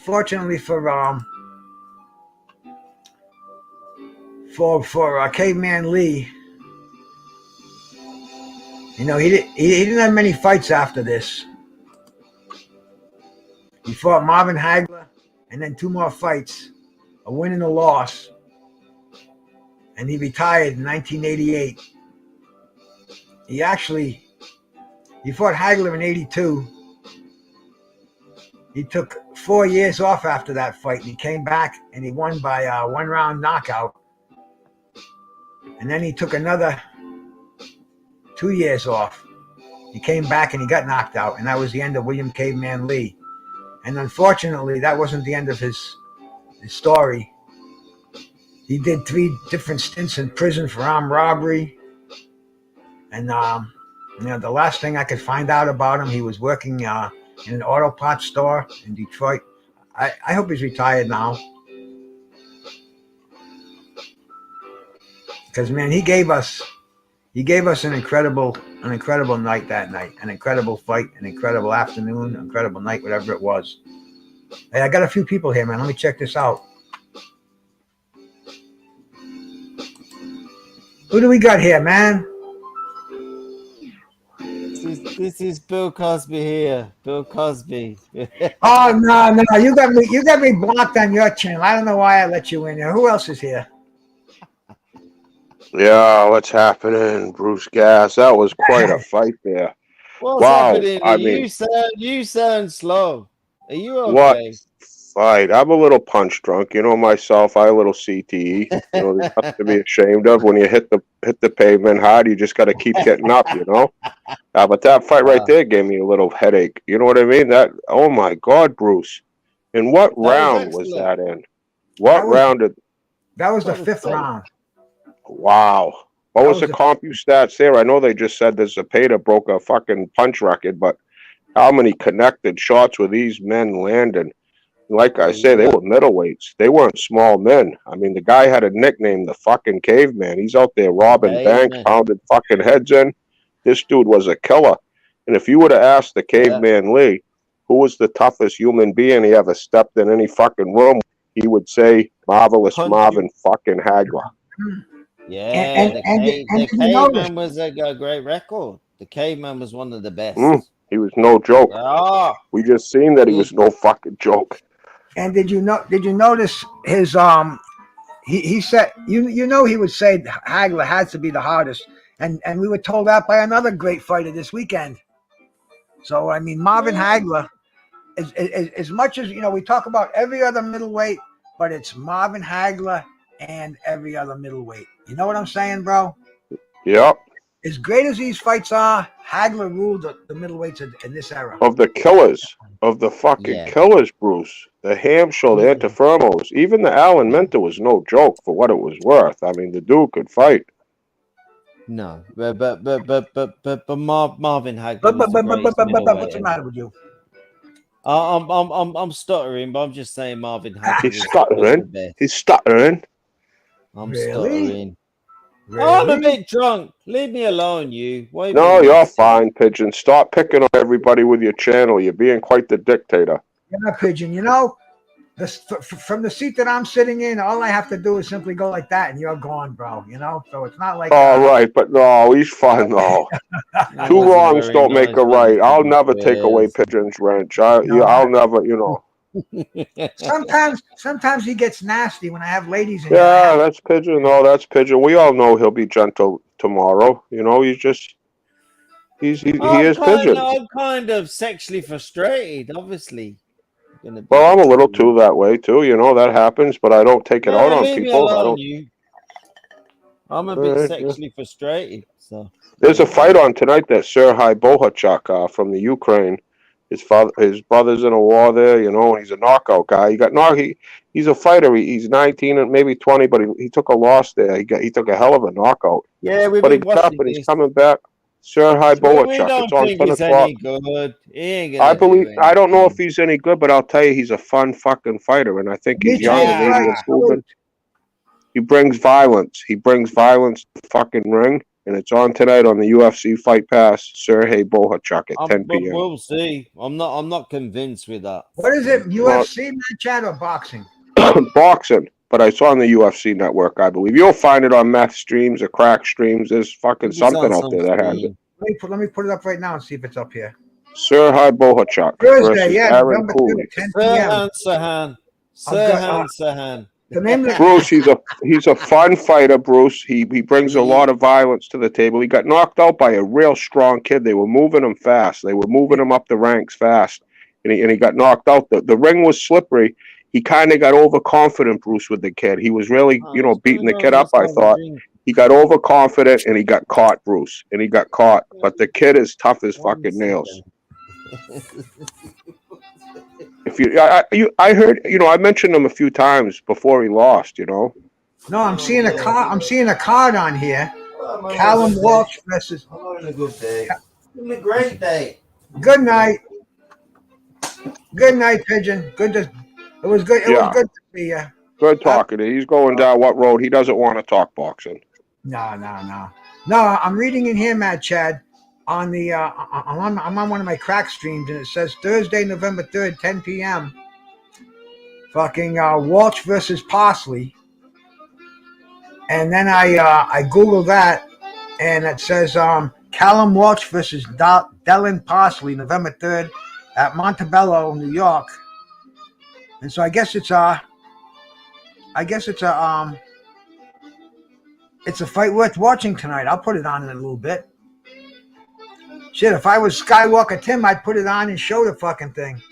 for Caveman Lee, you know, he didn't have many fights after this. He fought Marvin Hagler and then 2 more fights, a win and a loss. And he retired in 1988. He fought Hagler in 82. He took 4 years off after that fight. And he came back and he won by a 1-round knockout. And then he took another 2 years off. He came back and he got knocked out. And that was the end of William Caveman Lee. And unfortunately, that wasn't the end of his story. He did 3 different stints in prison for armed robbery. And, you know, the last thing I could find out about him, he was working in an auto parts store in Detroit. I hope he's retired now. Because, man, he gave us an incredible night that night, an incredible fight, an incredible afternoon, incredible night, whatever it was. Hey, I got a few people here, man. Let me check this out. Who do we got here, man? This is Bill Cosby here. Bill Cosby. Oh no, you got me blocked on your channel. I don't know why I let you in here. Who else is here? Yeah, what's happening, Bruce Gas? That was quite a fight there. What's happening? I mean, you sound slow. Are you okay? What fight? I'm a little punch drunk. You know myself. I have a little CTE. You know, there's nothing to be ashamed of. When you hit the pavement hard, you just got to keep getting up. You know. But that fight right there gave me a little headache. You know what I mean? That. Oh my God, Bruce. In what round was that in? What round did? That was the 5th round. Wow. What was the CompuStats there? I know they just said that Zepeda broke a fucking punch record, but how many connected shots were these men landing? Like I say, they were middleweights. They weren't small men. I mean, the guy had a nickname, the fucking Caveman. He's out there robbing banks, pounding fucking heads in. This dude was a killer. And if you would have asked the Caveman Lee who was the toughest human being he ever stepped in any fucking room, he would say Marvelous Marvin fucking Hagler. Yeah, the Caveman was a great record. The Caveman was one of the best. He was no joke. We just seen that he was no fucking joke. And did you notice his he said you know he would say Hagler has to be the hardest, and we were told that by another great fighter this weekend. So I mean, Marvin Hagler, as much as, you know, we talk about every other middleweight, but it's Marvin Hagler and every other middleweight. You know what I'm saying, bro? Yep. As great as these fights are, Hagler ruled the middleweights in this era. Of the killers, of the fucking killers, Bruce. The Hamschel, the Antifermos, even the Alan Minter was no joke for what it was worth. I mean, the dude could fight. No, but Marvin Hagler. What's the matter with you? I'm stuttering, but I'm just saying Marvin Hagler. He's stuttering. He's stuttering. I'm stuttering. Really? I'm a bit drunk. Leave me alone, you. No, you're fine, Pigeon. Stop picking on everybody with your channel. You're being quite the dictator. Yeah, Pigeon. You know, from the seat that I'm sitting in, all I have to do is simply go like that, and you're gone, bro. You know, so it's not like. All right, but no, he's fun though. That Two was a wrongs very don't make nice a right. I'll answer. never take away Yes. Pigeon's wrench. No, I'll never, you know. Sometimes he gets nasty when I have ladies in here. Yeah, that's Pigeon. No, that's Pigeon. We all know he'll be gentle tomorrow. You know, he is Pigeon. I'm kind of sexually frustrated, obviously. Well, I'm a little too that way too. You know, that happens, but I don't take it out on leave me people. alone, you. I'm a bit sexually frustrated. So there's a fight on tonight that Serhii Bohachuk from the Ukraine. His brother's in a war there, you know, and he's a knockout guy. He's a fighter. He's 19 and maybe 20, but he took a loss there. He took a hell of a knockout. Yeah, but he got up and he's coming back. Serhii Bohachuk. It's on 10 o'clock. Good. I don't know if he's any good, but I'll tell you, he's a fun fucking fighter, and I think he's young and maybe improving. He brings violence. He brings violence to the fucking ring. And it's on tonight on the UFC Fight Pass. Serhii Bohachuk at 10 p.m. We'll see. I'm not convinced with that. What is it? UFC match or boxing? Boxing, but it's on the UFC network, I believe. You'll find it on meth streams or crack streams. There's fucking something out there that has it. Let me put it up right now and see if it's up here. Serhii Bohachuk Thursday, yeah, November 3rd, 10 p.m. Serhan. Bruce, he's a fun fighter, Bruce. He brings a lot of violence to the table. He got knocked out by a real strong kid. They were moving him fast. They were moving him up the ranks fast. And he got knocked out. The ring was slippery. He kind of got overconfident, Bruce, with the kid. He was really, beating the kid up, I thought. He got overconfident and he got caught, Bruce. And he got caught. But the kid is tough as fucking nails. I heard, I mentioned him a few times before he lost, No, I'm seeing a card. I'm seeing a card on here. Callum Walsh versus. I'm having a good day. Having a great day. Good night. Good night, Pigeon. It was good. It was good to see you. Good talking to you. He's going down what road? He doesn't want to talk boxing. No. I'm reading in here, Matt Chad. On the I'm on one of my crack streams, and it says Thursday, November 3rd, 10 p.m. Fucking Walsh versus Parsley, and then I Google that, and it says Callum Walsh versus Dylan Parsley, November 3rd at Montebello, New York. And so I guess it's a fight worth watching tonight. I'll put it on in a little bit. Shit, if I was Skywalker Tim, I'd put it on and show the fucking thing.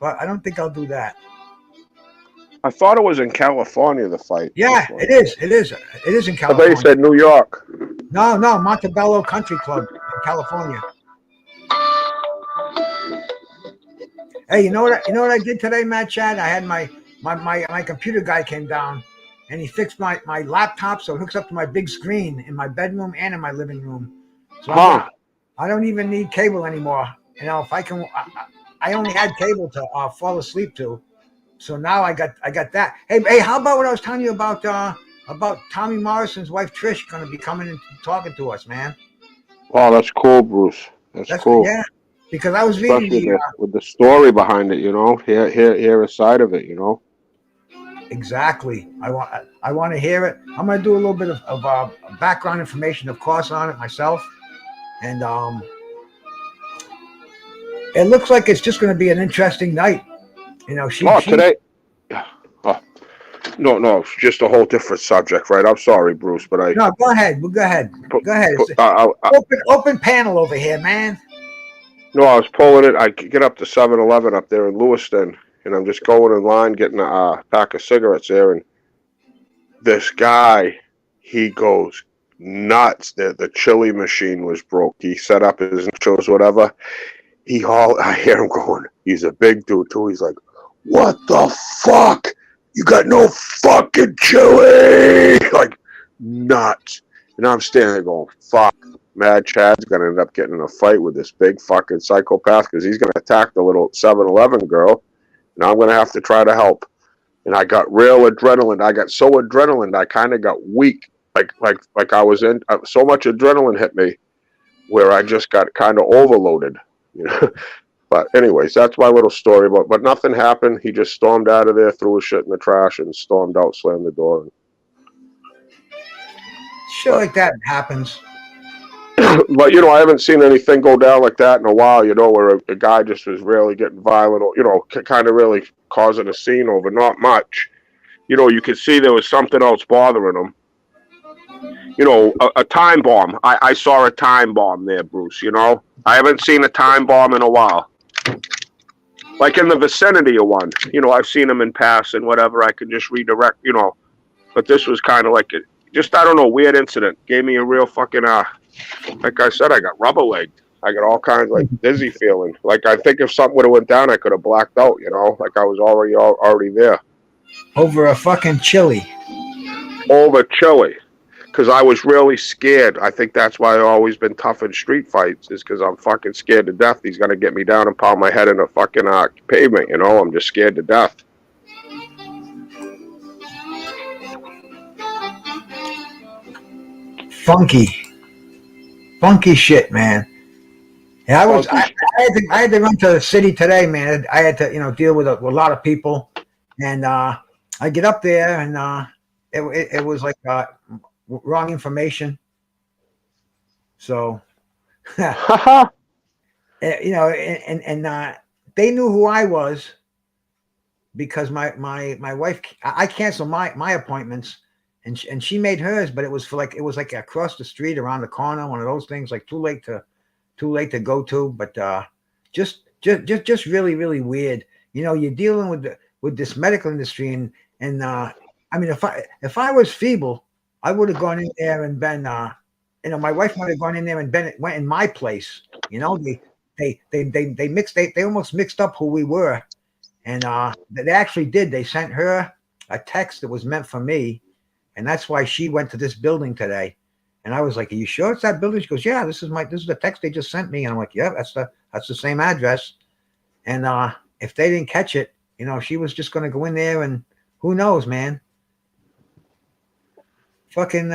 But I don't think I'll do that. I thought it was in California, the fight. Yeah, it is. It is in California. I thought you said New York. No, Montebello Country Club in California. Hey, you know what I did today, Matt Chad? I had my computer guy came down and he fixed my laptop so it hooks up to my big screen in my bedroom and in my living room. So I don't even need cable anymore. If I can, I only had cable to fall asleep to. So now I got that. Hey, how about what I was telling you about Tommy Morrison's wife Trish going to be coming and talking to us, man? Oh, that's cool, Bruce. That's cool. Yeah, because I was reading with the story behind it, hear a side of it, Exactly. I want to hear it. I'm going to do a little bit of background information, of course, on it myself. And it looks like it's just going to be an interesting night. Today. No, it's just a whole different subject, right? I'm sorry, Bruce, but No, go ahead. Go ahead. Open panel over here, man. No, I was pulling it. I get up to 7-Eleven up there in Lewiston, and I'm just going in line getting a pack of cigarettes there, and this guy, he goes nuts. The chili machine was broke. He set up his intros, whatever. I hear him going, he's a big dude too. He's like, what the fuck? You got no fucking chili? Like, nuts. And I'm standing there going, fuck. Mad Chad's going to end up getting in a fight with this big fucking psychopath because he's going to attack the little 7-Eleven girl. And I'm going to have to try to help. And I got real adrenaline. I got so adrenaline, I kind of got weak. Like I was in, so much adrenaline hit me where I just got kind of overloaded. But anyways, that's my little story. But nothing happened. He just stormed out of there, threw his shit in the trash, and stormed out, slammed the door. Shit like that happens. But I haven't seen anything go down like that in a while. Where a guy just was really getting violent. Kind of really causing a scene over not much. You could see there was something else bothering him. A time bomb. I saw a time bomb there, Bruce. I haven't seen a time bomb in a while. Like in the vicinity of one. I've seen them in passing, whatever. I can just redirect, But this was kind of like I don't know, weird incident. Gave me a real fucking, like I said, I got rubber legged. I got all kinds of dizzy feeling. Like I think if something would have went down, I could have blacked out, Like I was already there. Over a fucking chili. Over chili. Because I was really scared. I think that's why I've always been tough in street fights, is because I'm fucking scared to death. He's going to get me down and pound my head in a fucking pavement, I'm just scared to death. Funky shit, man. Yeah, I had to run to the city today, man. I had to, deal with a lot of people. And I get up there, and it was like wrong information. So, and they knew who I was because my wife, I canceled my appointments, and she made hers, but it was like across the street, around the corner, one of those things, like too late to go to, but just really, really weird. You're dealing with this medical industry, and I mean, if I was feeble, I would have gone in there and been, my wife might have gone in there and went in my place. They almost mixed up who we were, and they actually did. They sent her a text that was meant for me, and that's why she went to this building today. And I was like, "Are you sure it's that building?" She goes, "Yeah, this is the text they just sent me." And I'm like, "Yeah, that's the same address." And if they didn't catch it, she was just going to go in there, and who knows, man. Fucking,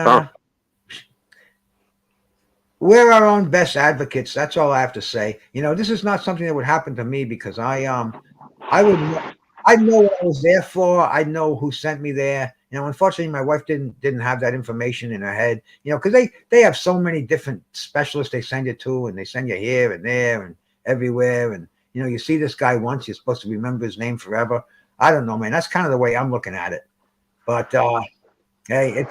we're our own best advocates. That's all I have to say. This is not something that would happen to me because I know what I was there for. I know who sent me there. Unfortunately, my wife didn't have that information in her head. Because they have so many different specialists they send you to, and they send you here and there and everywhere. And you see this guy once, you're supposed to remember his name forever. I don't know, man. That's kind of the way I'm looking at it. But hey,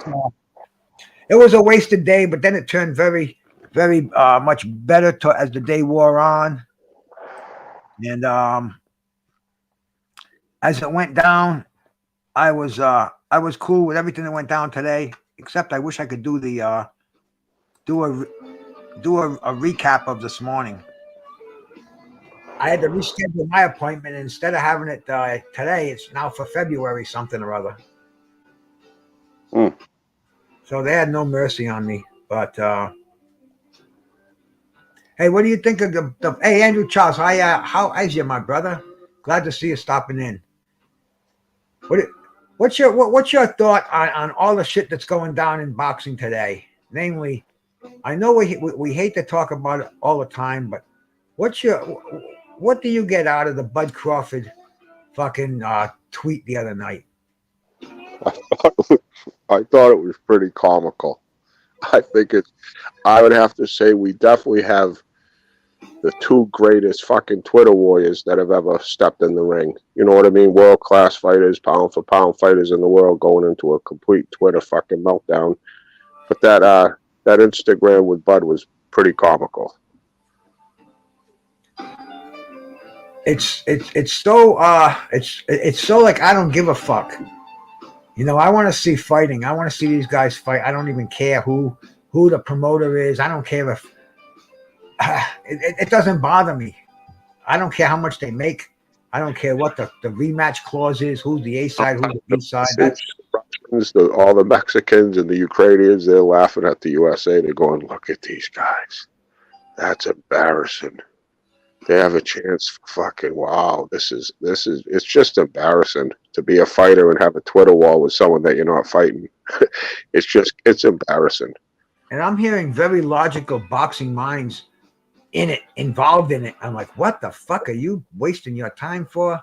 it was a wasted day, but then it turned very, very much better as the day wore on. And as it went down, I was cool with everything that went down today, except I wish I could do a recap of this morning. I had to reschedule my appointment, and instead of having it today, it's now for February something or other. So they had no mercy on me. But hey, what do you think of the hey, Andrew Charles? How is you, my brother? Glad to see you stopping in. What's your thought on all the shit that's going down in boxing today? Namely, I know we hate to talk about it all the time, but what do you get out of the Bud Crawford fucking tweet the other night? I thought it was pretty comical. I would have to say we definitely have the two greatest fucking Twitter warriors that have ever stepped in the ring. You know what I mean? World-class fighters, pound-for-pound fighters in the world going into a complete Twitter fucking meltdown. But that Instagram with Bud was pretty comical. It's so like I don't give a fuck. I want to see fighting. I want to see these guys fight. I don't even care who the promoter is. I don't care if it doesn't bother me. I don't care how much they make. I don't care what the rematch clause is. Who's the A side? Who's the B side? All the Mexicans and the Ukrainians, they're laughing at the USA. They're going, "Look at these guys. That's embarrassing. They have a chance for fucking wow. It's just embarrassing to be a fighter and have a Twitter wall with someone that you're not fighting. It's embarrassing." And I'm hearing very logical boxing minds, involved in it. I'm like, what the fuck are you wasting your time for?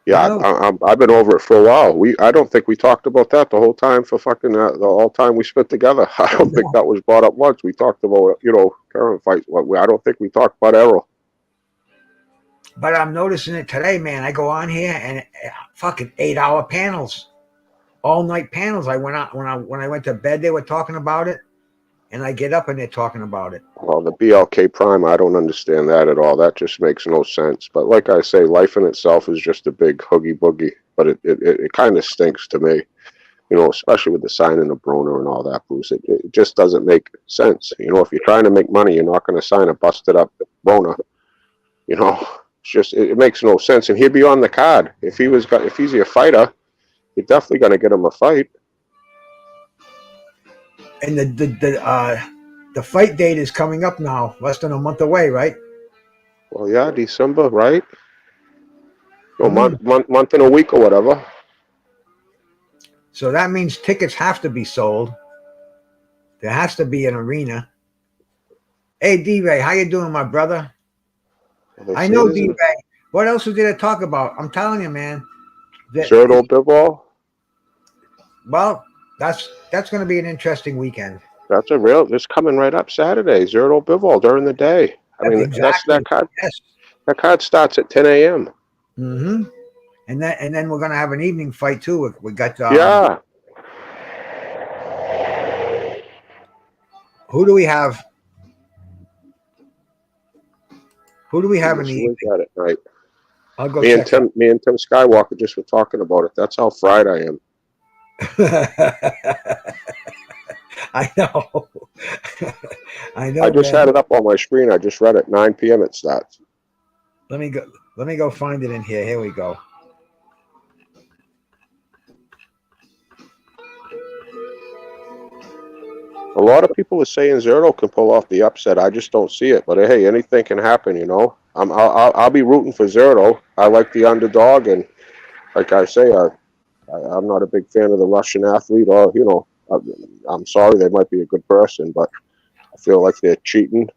Yeah, I've been over it for a while. I don't think we talked about that the whole time for fucking the whole time we spent together. I don't think that was brought up once. We talked about, current fights. I don't think we talked about Errol. But I'm noticing it today, man. I go on here and fucking 8-hour panels, all night panels. I went out when I went to bed. They were talking about it, and I get up and they're talking about it. Well, the BLK Prime, I don't understand that at all. That just makes no sense. But like I say, life in itself is just a big hoogie boogie. But it kind of stinks to me, especially with the signing of Broner and all that, Bruce. It just doesn't make sense. If you're trying to make money, you're not going to sign a busted up Broner. It's just it makes no sense. And he'd be on the card if he's your fighter. You're definitely going to get him a fight. And the fight date is coming up now, less than a month away, right? Well, yeah, December, right? No, month and a week or whatever. So that means tickets have to be sold. There has to be an arena. Hey, D-Ray, how you doing, my brother? I know, D-Ray. What else did I talk about? I'm telling you, man. Zerto Bivol? Well, that's going to be an interesting weekend. That's it's coming right up Saturday. Zerto Bivol during the day. Exactly. That card. Yes. That card starts at 10 a.m. Mm-hmm. And then we're going to have an evening fight too. We got yeah. Who do we have? Who do we have in the evening? Got it right. I'll go. Me and Tim Skywalker just were talking about it. That's how fried I am. I know. I know. I just had it up on my screen. I just read it. 9 p.m. it starts. Let me go find it in here. Here we go. A lot of people are saying Zerto can pull off the upset. I just don't see it. But hey, anything can happen, I'll be rooting for Zerto. I like the underdog, and like I say, I'm not a big fan of the Russian athlete. Or I'm sorry, they might be a good person, but I feel like they're cheating.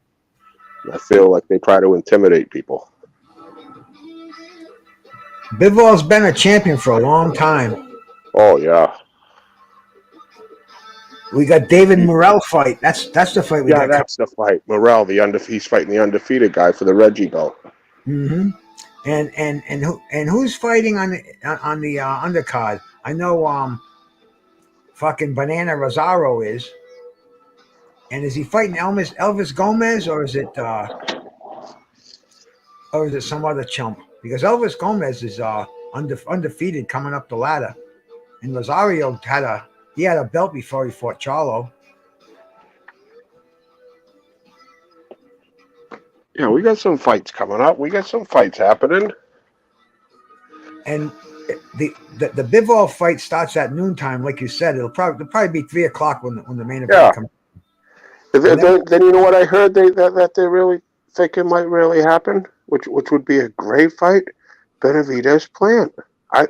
I feel like they try to intimidate people. Bivol's been a champion for a long time. Oh yeah. We got David Morrell fight. That's the fight. That's the fight. Morrell, he's fighting the undefeated guy for the Reggie belt. Mm-hmm. And who's fighting on the undercard? I know fucking Banana Rosario is. And is he fighting Elvis Gomez, or is it some other chump? Because Elvis Gomez is undefeated coming up the ladder, and Rosario had a belt before he fought Charlo. Yeah, we got some fights coming up. We got some fights happening. And the Bivol fight starts at noontime, like you said. It'll probably be 3:00 when the main event comes. Then you know what I heard that they really think it might really happen, which would be a great fight. Benavidez Plant.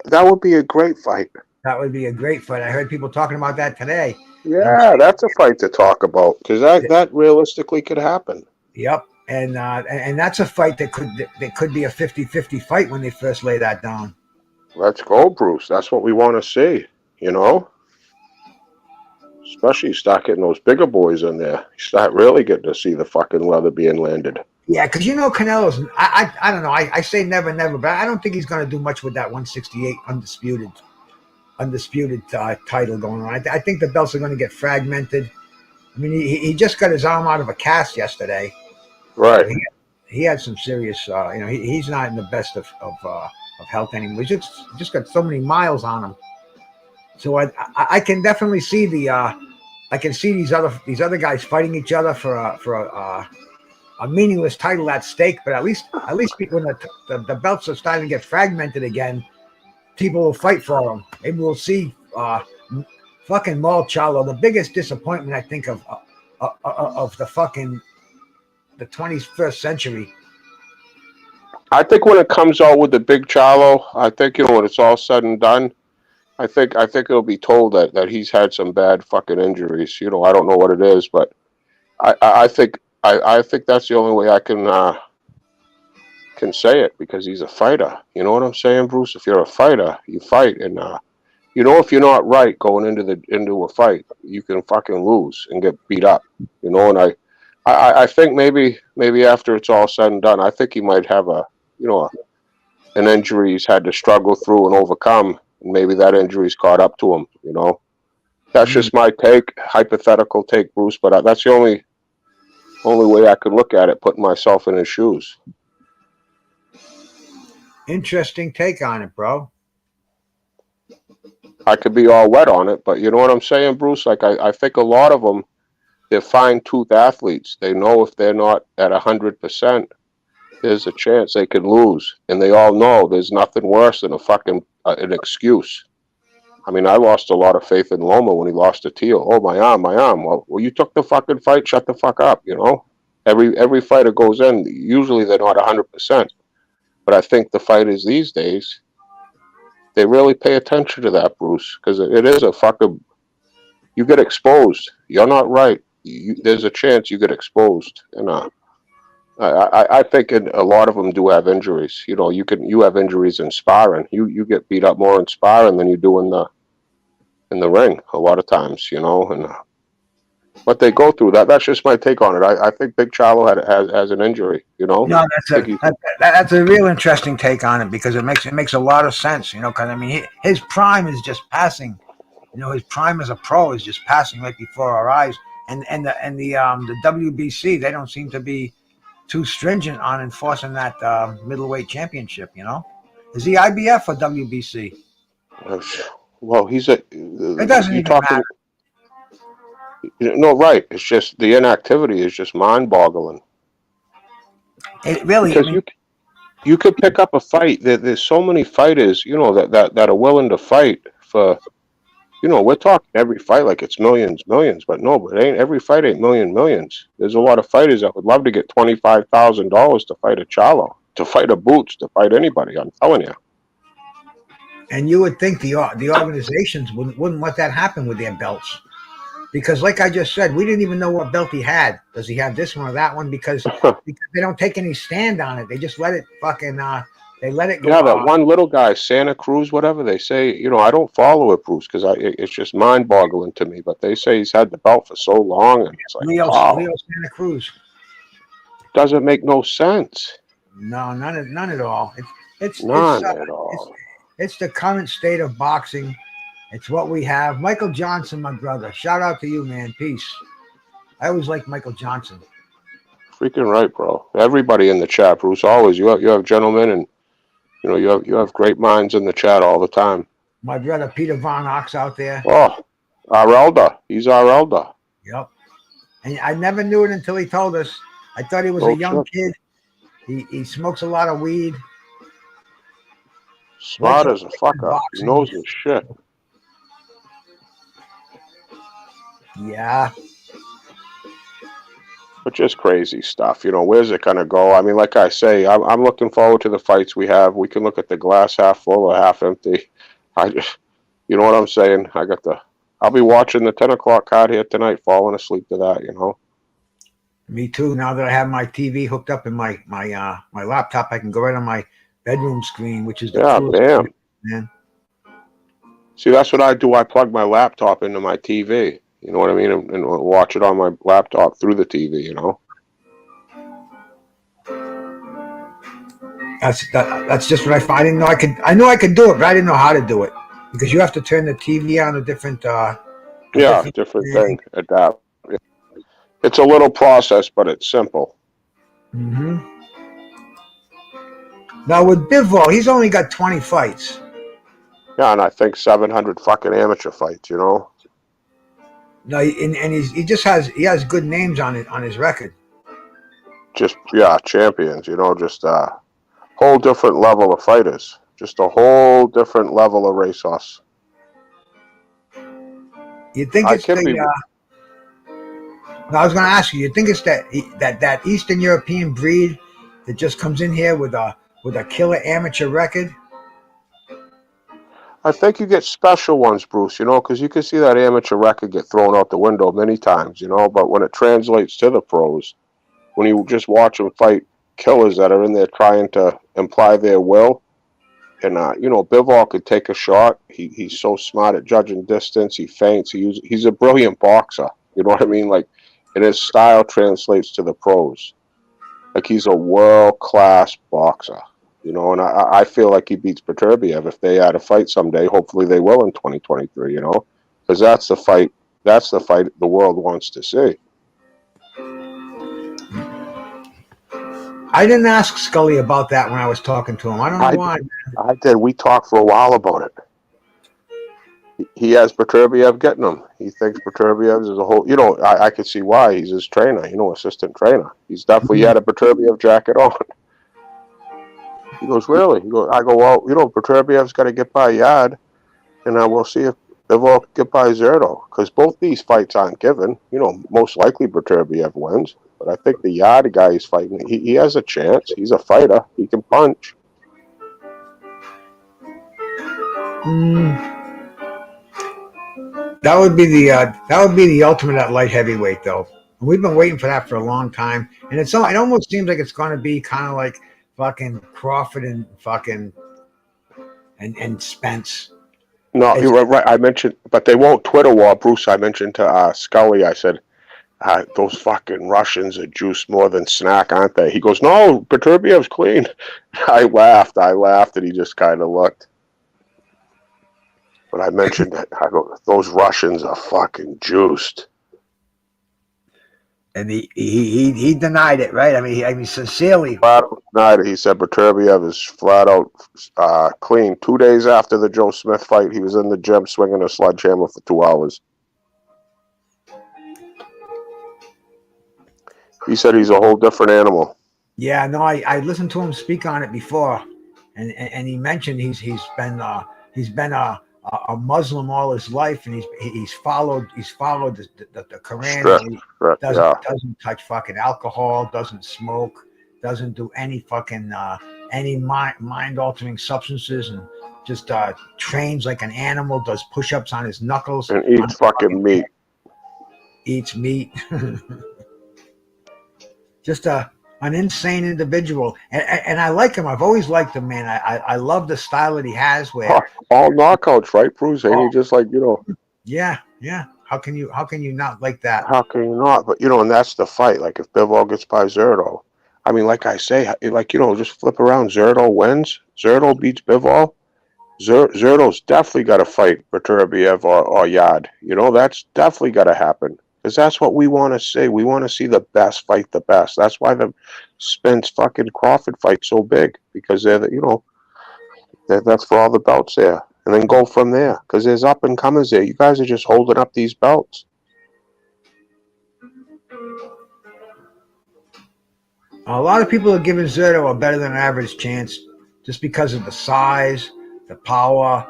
That would be a great fight. That would be a great fight. I heard people talking about that today. Yeah, that's a fight to talk about because that realistically could happen. Yep, and that's a fight that could be a 50-50 fight when they first lay that down. Let's go, Bruce. That's what we want to see. Especially you start getting those bigger boys in there. You start really getting to see the fucking leather being landed. Yeah, because Canelo's. I don't know. I say never, but I don't think he's going to do much with that 168 undisputed title going on. I think the belts are going to get fragmented. I mean, he just got his arm out of a cast yesterday. Right. He had some serious. He's not in the best of health anymore. He's just got so many miles on him. So I can definitely see these other guys fighting each other for a meaningless title at stake. But at least when the belts are starting to get fragmented again, people will fight for them. Maybe we'll see fucking Maul Charlo, the biggest disappointment I think of the 21st century. I think when it comes out with the big Charlo, I think when it's all said and done, I think it'll be told that he's had some bad fucking injuries. I don't know what it is, but I think I think that's the only way I can say it, because he's a fighter. You know what I'm saying, Bruce? If you're a fighter, you fight, and you know, if you're not right going into a fight, you can fucking lose and get beat up. You know, and I think maybe after it's all said and done, I think he might have an injury he's had to struggle through and overcome, and maybe that injury's caught up to him. You know, that's just my hypothetical take, Bruce. But that's the only way I could look at it, putting myself in his shoes. Interesting take on it, bro. I could be all wet on it, but you know what I'm saying, Bruce? Like, I think a lot of them, they're fine-tooth athletes. They know if they're not at 100%, there's a chance they could lose. And they all know there's nothing worse than an excuse. I mean, I lost a lot of faith in Loma when he lost to Teal. Oh, my arm. Well, you took the fucking fight, shut the fuck up, you know? Every fighter goes in, usually they're not 100%. But I think the fighters these days, they really pay attention to that, Bruce, because it is a fucking... You get exposed. You're not right. There's a chance you get exposed. And I think a lot of them do have injuries. You know, you have injuries in sparring. You get beat up more in sparring than you do in the ring a lot of times, you know, and what they go through. That's just my take on it. I think Big Charlo has an injury, you know. No, that's a real interesting take on it, because it makes a lot of sense, you know. Because I mean, his prime is just passing. You know, his prime as a pro is just passing right before our eyes. And the WBC, they don't seem to be too stringent on enforcing that middleweight championship. You know, is he IBF or WBC? Well, he's a. It doesn't even matter. No, right. It's just the inactivity is just mind-boggling. It really, because you could pick up a fight. There's so many fighters, you know, that are willing to fight for. You know, we're talking every fight like it's millions, but no, but every fight ain't millions. There's a lot of fighters that would love to get $25,000 to fight a Charlo, to fight a Boots, to fight anybody. I'm telling you. And you would think the organizations wouldn't let that happen with their belts. Because, like I just said, we didn't even know what belt he had. Does he have this one or that one? Because they don't take any stand on it. They just let it fucking. They let it go. Yeah, that one little guy, Santa Cruz, whatever they say. You know, I don't follow it, Bruce, because it's just mind-boggling to me. But they say he's had the belt for so long, and it's like, Leo Santa Cruz. Doesn't make no sense. No, none at all. It's none at all. It's the current state of boxing. It's what we have. Michael Johnson, my brother. Shout out to you, man. Peace. I always liked Michael Johnson. Freaking right, bro. Everybody in the chat, Bruce. Always. You have gentlemen, and you know you have great minds in the chat all the time. My brother Peter Von Ox out there. Oh, our elder. He's our elder. Yep. And I never knew it until he told us. I thought he was a young kid. He smokes a lot of weed. Smart as a fucker. He knows his shit. Yeah. But just crazy stuff. You know, where's it going to go? I mean, like I say, I'm looking forward to the fights we have. We can look at the glass half full or half empty. You know what I'm saying? I'll be watching the 10 o'clock card here tonight, falling asleep to that, you know. Me too. Now that I have my TV hooked up in my laptop, I can go right on my bedroom screen, which is the damn. Man. See, that's what I do. I plug my laptop into my TV. You know what I mean? And watch it on my laptop through the TV, you know? That's just what I find. I knew I could do it, but I didn't know how to do it. Because you have to turn the TV on a different different thing. Adapt. It's a little process, but it's simple. Mm-hmm. Now with Bivol, he's only got 20 fights. Yeah, and I think 700 fucking amateur fights, you know? No, and he has good names on his record. Just champions, you know, just a whole different level of fighters, just a whole different level of racehorse. You think it's I was going to ask you. You think it's that Eastern European breed that just comes in here with a killer amateur record? I think you get special ones, Bruce, you know, because you can see that amateur record get thrown out the window many times, you know, but when it translates to the pros, when you just watch him fight killers that are in there trying to imply their will. And, Bivol could take a shot. He's so smart at judging distance. He feints. He's a brilliant boxer. You know what I mean? Like, and his style translates to the pros. Like, he's a world-class boxer. And I feel like he beats Beterbiev if they had a fight someday. Hopefully they will in 2023, because that's the fight the world wants to see. I didn't ask Scully about that when I was talking to him. I don't know why. I did. We talked for a while about it. He has Beterbiev getting him. He thinks Beterbiev is a whole. I could see why. He's his trainer. Assistant trainer. He's definitely had a Beterbiev jacket on. He goes, really? I go, well, Beterbiev's got to get by Yad, and we'll see if Bivol can get by Zerto, because both these fights aren't given. Most likely Beterbiev wins. But I think the Yard guy he's fighting, he has a chance. He's a fighter. He can punch. That would be the ultimate at light heavyweight, though. We've been waiting for that for a long time, and it almost seems like it's going to be kind of like fucking Crawford and fucking and Spence. No, you're right. I mentioned, but they won't Twitter war, Bruce. I mentioned to Scully. I said, those fucking Russians are juiced more than snack, aren't they? He goes, no, Beterbiev's clean. I laughed, and he just kind of looked. But I mentioned that. I go, those Russians are fucking juiced. And he denied it, right? I mean, sincerely. Flat out denied it. He said Beterbiev is flat out clean. 2 days after the Joe Smith fight, he was in the gym swinging a sledgehammer for 2 hours. He said he's a whole different animal. Yeah, no, I listened to him speak on it before, and he mentioned he's been a Muslim all his life, and he's followed the Quran. Doesn't touch fucking alcohol, doesn't smoke, doesn't do any fucking any mind altering substances, and just trains like an animal, does push-ups on his knuckles, and eats fucking meat. Eats meat. Just an insane individual, and I like him. I've always liked him, man. I love the style that he has. Where all knockouts, right, Bruce? Ain't he just like Yeah. How can you not like that? How can you not? But and that's the fight. Like if Bivol gets by Zerto, I mean, like I say, just flip around. Zerto wins. Zerto beats Bivol. Zerto's definitely got to fight Beterbiev or Yad. That's definitely got to happen. Because that's what we want to see. We want to see the best fight the best. That's why the Spence fucking Crawford fight's so big. Because they're that's for all the belts there. And then go from there. Because there's up and comers there. You guys are just holding up these belts. A lot of people are giving Zerto a better than average chance just because of the size, the power,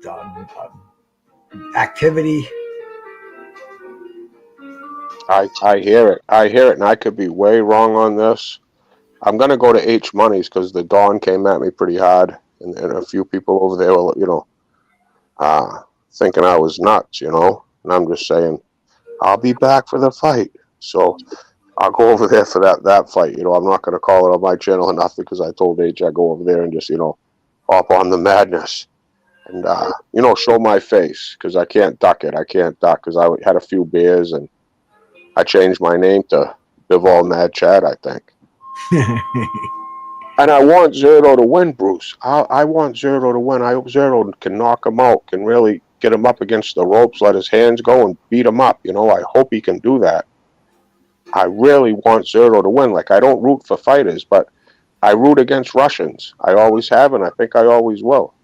the activity. I hear it. And I could be way wrong on this. I'm going to go to H Money's because the Dawn came at me pretty hard. And a few people over there were, thinking I was nuts, And I'm just saying, I'll be back for the fight. So I'll go over there for that fight. I'm not going to call it on my channel or nothing because I told H I'd go over there and just, hop on the madness. And, show my face because I can't duck it. I can't duck because I had a few beers and I changed my name to Bivol Mad Chad, I think. And I want Zerto to win, Bruce. I want Zerto to win. I hope Zerto can knock him out, can really get him up against the ropes, let his hands go, and beat him up. I hope he can do that. I really want Zerto to win. Like, I don't root for fighters, but I root against Russians. I always have, and I think I always will.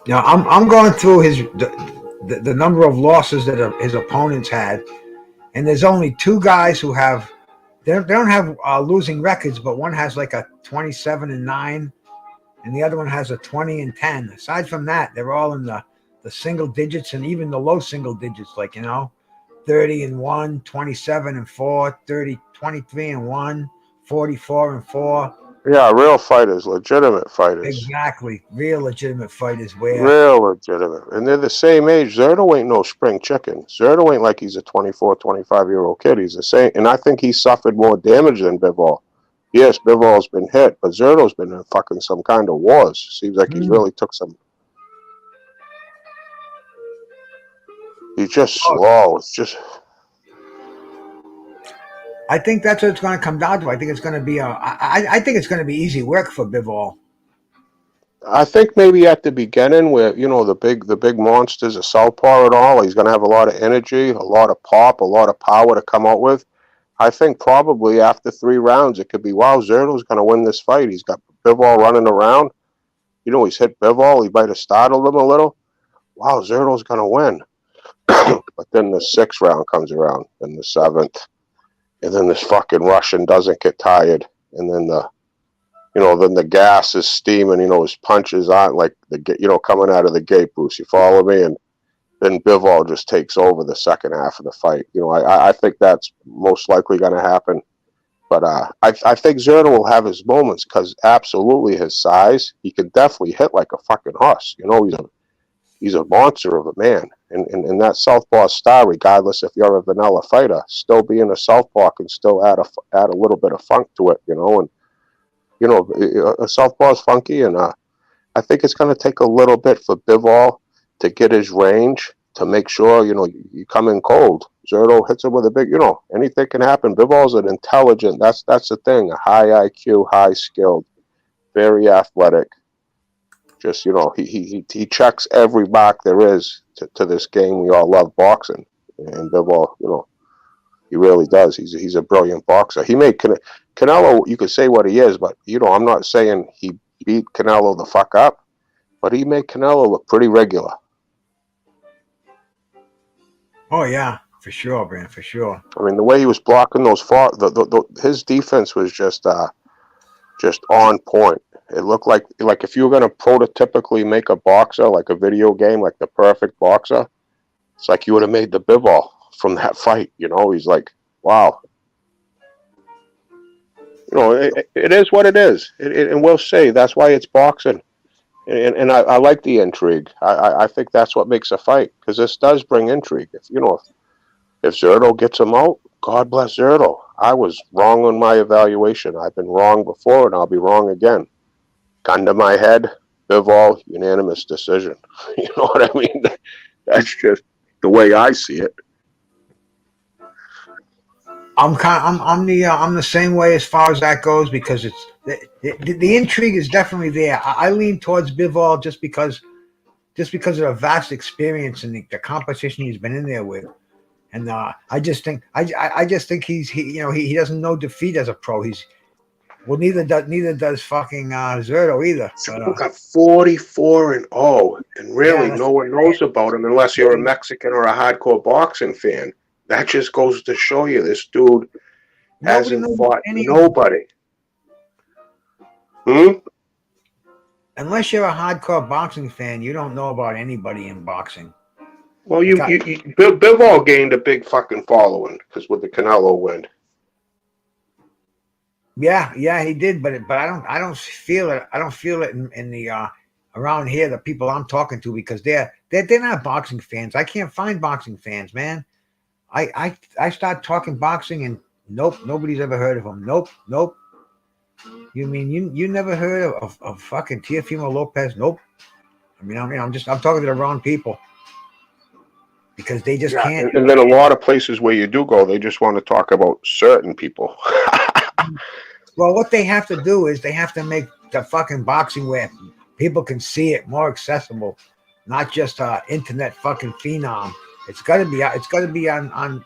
Now, I'm going through the number of losses that his opponents had, and there's only 2 guys who have they don't have losing records, but one has like a 27-9, and the other one has a 20-10. Aside from that, they're all in the single digits and even the low single digits, like 30-1, 27-4, 23-1, 44-4. Yeah, real fighters, legitimate fighters. Exactly. Real legitimate fighters where Real legitimate. And they're the same age. Zerto ain't no spring chicken. Zerto ain't like he's a 24, 25-year-old kid. He's the same. And I think he suffered more damage than Bivol. Yes, Bivol's been hit, but Zerto's been in fucking some kind of wars. Seems like he's really took some. He's just slow. It's just. I think that's what it's going to come down to. I think it's going to be I think it's going to be easy work for Bivol. I think maybe at the beginning, where the big monsters, a southpaw and all, he's going to have a lot of energy, a lot of pop, a lot of power to come out with. I think probably after 3 rounds, it could be, wow, Zerto's going to win this fight. He's got Bivol running around. He's hit Bivol. He might have startled him a little. Wow, Zerto's going to win. But then the 6th round comes around, and the 7th, and then this fucking Russian doesn't get tired, and then then the gas is steaming. His punches aren't like coming out of the gate, Bruce. You follow me? And then Bivol just takes over the second half of the fight. I think that's most likely going to happen. But I think Zerto will have his moments because absolutely his size, he can definitely hit like a fucking horse. He's a monster of a man. And that southpaw style, regardless if you're a vanilla fighter, still being a southpaw can still add a little bit of funk to it, and a southpaw is funky, and I think it's going to take a little bit for Bivol to get his range to make sure you come in cold. Zerto hits him with a big, anything can happen. Bivol's an intelligent. That's the thing. A high IQ, high skilled, very athletic. Just he checks every box there is to this game. We all love boxing, and Bivol, he really does. He's a brilliant boxer. He made Canelo. You could say what he is, but I'm not saying he beat Canelo the fuck up, but he made Canelo look pretty regular. Oh yeah, for sure, Brand, for sure. I mean, the way he was blocking those his defense was just on point. It looked like if you were going to prototypically make a boxer, like a video game, like the perfect boxer, it's like you would have made the Bivol from that fight. He's like, wow. It is what it is. And we'll say that's why it's boxing. And I like the intrigue. I think that's what makes a fight, because this does bring intrigue. If Zerto gets him out, God bless Zerto. I was wrong on my evaluation. I've been wrong before, and I'll be wrong again. Gun to my head, Bivol, unanimous decision. You know what I mean? That's just the way I see it. I'm the same way as far as that goes, because it's the intrigue is definitely there. I lean towards Bivol just because of the vast experience and the competition he's been in there with, and I just think he doesn't know defeat as a pro. Neither does fucking Zerto either. Zerto got 44-0, and really no one knows about him unless you're a Mexican or a hardcore boxing fan. That just goes to show you this dude hasn't fought nobody. Unless you're a hardcore boxing fan, you don't know about anybody in boxing. Well, Bivol gained a big fucking following because with the Canelo win. Yeah, he did, but I don't feel it. I don't feel it in the around here, the people I'm talking to, because they're not boxing fans. I can't find boxing fans, man. I start talking boxing and nope, nobody's ever heard of him. Nope. You mean you never heard of fucking Teofimo Lopez? Nope. I'm talking to the wrong people, because they just can't. And then a lot of places where you do go, they just want to talk about certain people. Well, what they have to do is they have to make the fucking boxing where people can see it more accessible, not just internet fucking phenom. It's got to be on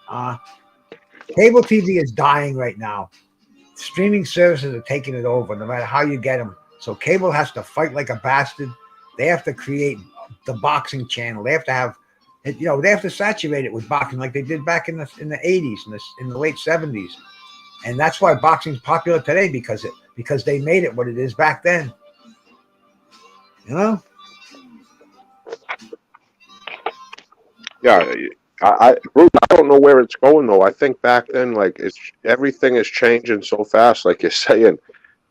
cable TV is dying right now. Streaming services are taking it over, no matter how you get them. So cable has to fight like a bastard. They have to create the boxing channel. They have to have, they have to saturate it with boxing like they did back in the 80s, in the late 70s. And that's why boxing's popular today, because they made it what it is back then. Yeah, Bruce, I don't know where it's going though. I think back then, like everything is changing so fast. Like you're saying,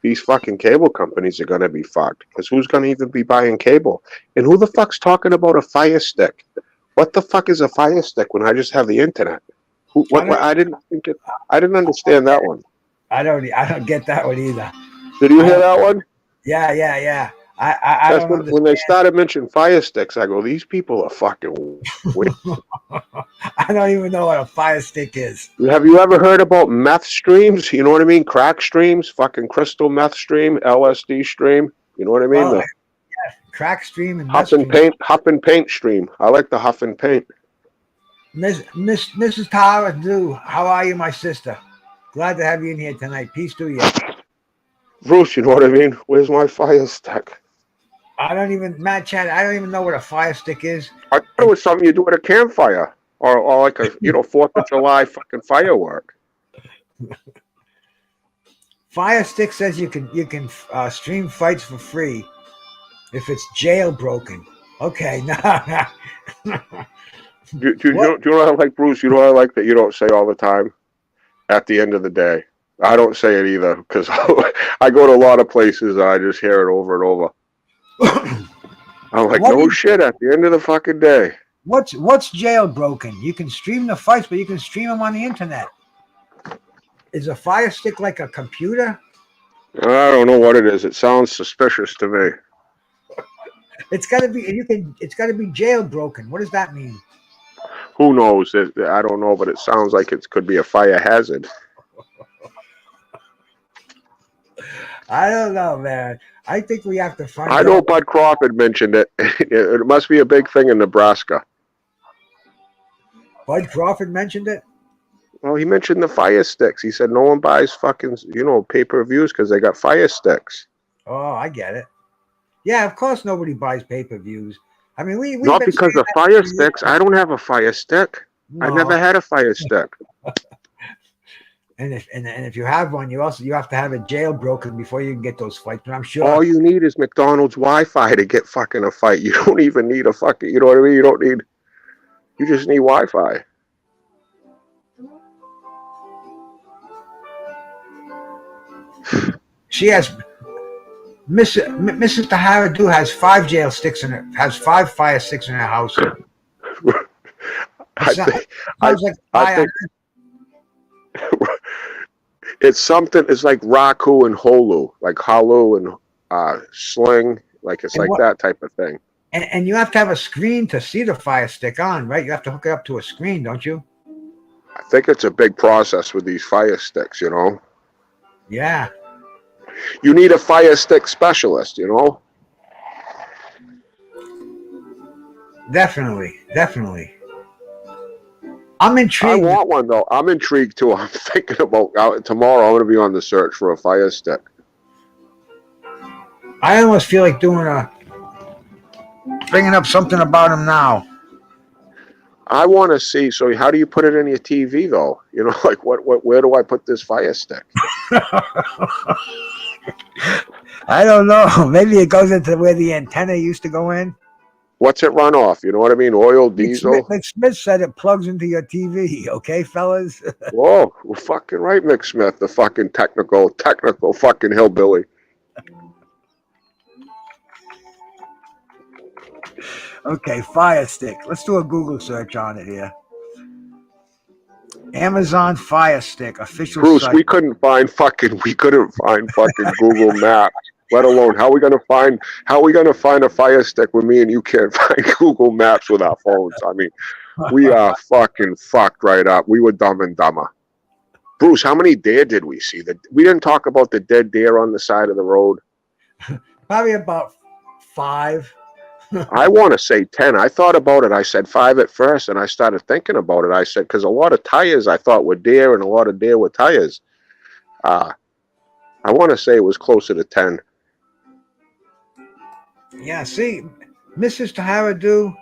these fucking cable companies are gonna be fucked. Because who's gonna even be buying cable? And who the fuck's talking about a Fire Stick? What the fuck is a Fire Stick when I just have the internet? I didn't think it. I didn't understand that one. I don't get that one either. Did you hear that one? Yeah. I That's don't when they started mentioning Fire Sticks. I go, these people are fucking weird. I don't even know what a Fire Stick is. Have you ever heard about meth streams? You know what I mean? Crack streams, fucking crystal meth stream, LSD stream. You know what I mean? Well, crack stream and huff and paint stream. I like the huff and paint. Mrs. Tara Do, how are you, my sister? Glad to have you in here tonight. Peace to you. Bruce, you know what I mean? Where's my Fire Stick? Matt Chad, I don't even know what a Fire Stick is. I thought it was something you do at a campfire or like a 4th of July fucking firework. Fire Stick says you can stream fights for free if it's jailbroken. Okay, no. Do you know what I like, Bruce? You know what I like that you don't say all the time? At the end of the day. I don't say it either because I go to a lot of places and I just hear it over and over. I'm like, no shit, at the end of the fucking day. What's jailbroken? You can stream the fights, but you can stream them on the internet. Is a Fire Stick like a computer? I don't know what it is. It sounds suspicious to me. It's got to be jailbroken. What does that mean? Who knows? I don't know, but it sounds like it could be a fire hazard. I don't know, man. I think we have to find out. I know Bud Crawford mentioned it. It must be a big thing in Nebraska. Bud Crawford mentioned it? Well, he mentioned the Fire Sticks. He said no one buys fucking, pay-per-views because they got Fire Sticks. Oh, I get it. Yeah, of course nobody buys pay-per-views. I mean, we not because of Fire Sticks. I don't have a Fire Stick. No. I never had a Fire Stick. And if you have one, you have to have it jailbroken before you can get those fights. But I'm sure all you need is McDonald's Wi-Fi to get fucking a fight. You don't even need a fucking. You know what I mean? You just need Wi-Fi. She has Mrs. Tahara has 5 jail sticks in her. Has 5 Fire Sticks in her house. I think it's something. It's like Raku and Holu, like Halu and Sling. Like it's that type of thing. And you have to have a screen to see the Fire Stick on, right? You have to hook it up to a screen, don't you? I think it's a big process with these Fire Sticks. Yeah. You need a Fire Stick specialist. Definitely. I'm intrigued. I want one though. I'm intrigued too. I'm thinking about tomorrow. I'm going to be on the search for a Fire Stick. I almost feel like bringing up something about him now. I want to see. So, how do you put it in your TV though? Like where do I put this Fire Stick? I don't know. Maybe it goes into where the antenna used to go in. What's it run off? You know what I mean? Oil, diesel? Mick Smith said it plugs into your TV. Okay, fellas? Whoa, we're fucking right, Mick Smith, the fucking technical fucking hillbilly. Okay, Fire Stick. Let's do a Google search on it here. Amazon Fire Stick official Bruce, site. we couldn't find fucking Google Maps. Let alone how are we gonna find a Fire Stick when me and you can't find Google Maps with our phones? I mean, we are fucking fucked right up. We were Dumb and Dumber. Bruce, how many deer did we see? We didn't talk about the dead deer on the side of the road. Probably about 5. I want to say 10. I thought about it. I said 5 at first, and I started thinking about it. I said because a lot of tires I thought were deer, and a lot of deer were tires. I want to say it was closer to 10. Yeah, see, Mrs. Tahara Do,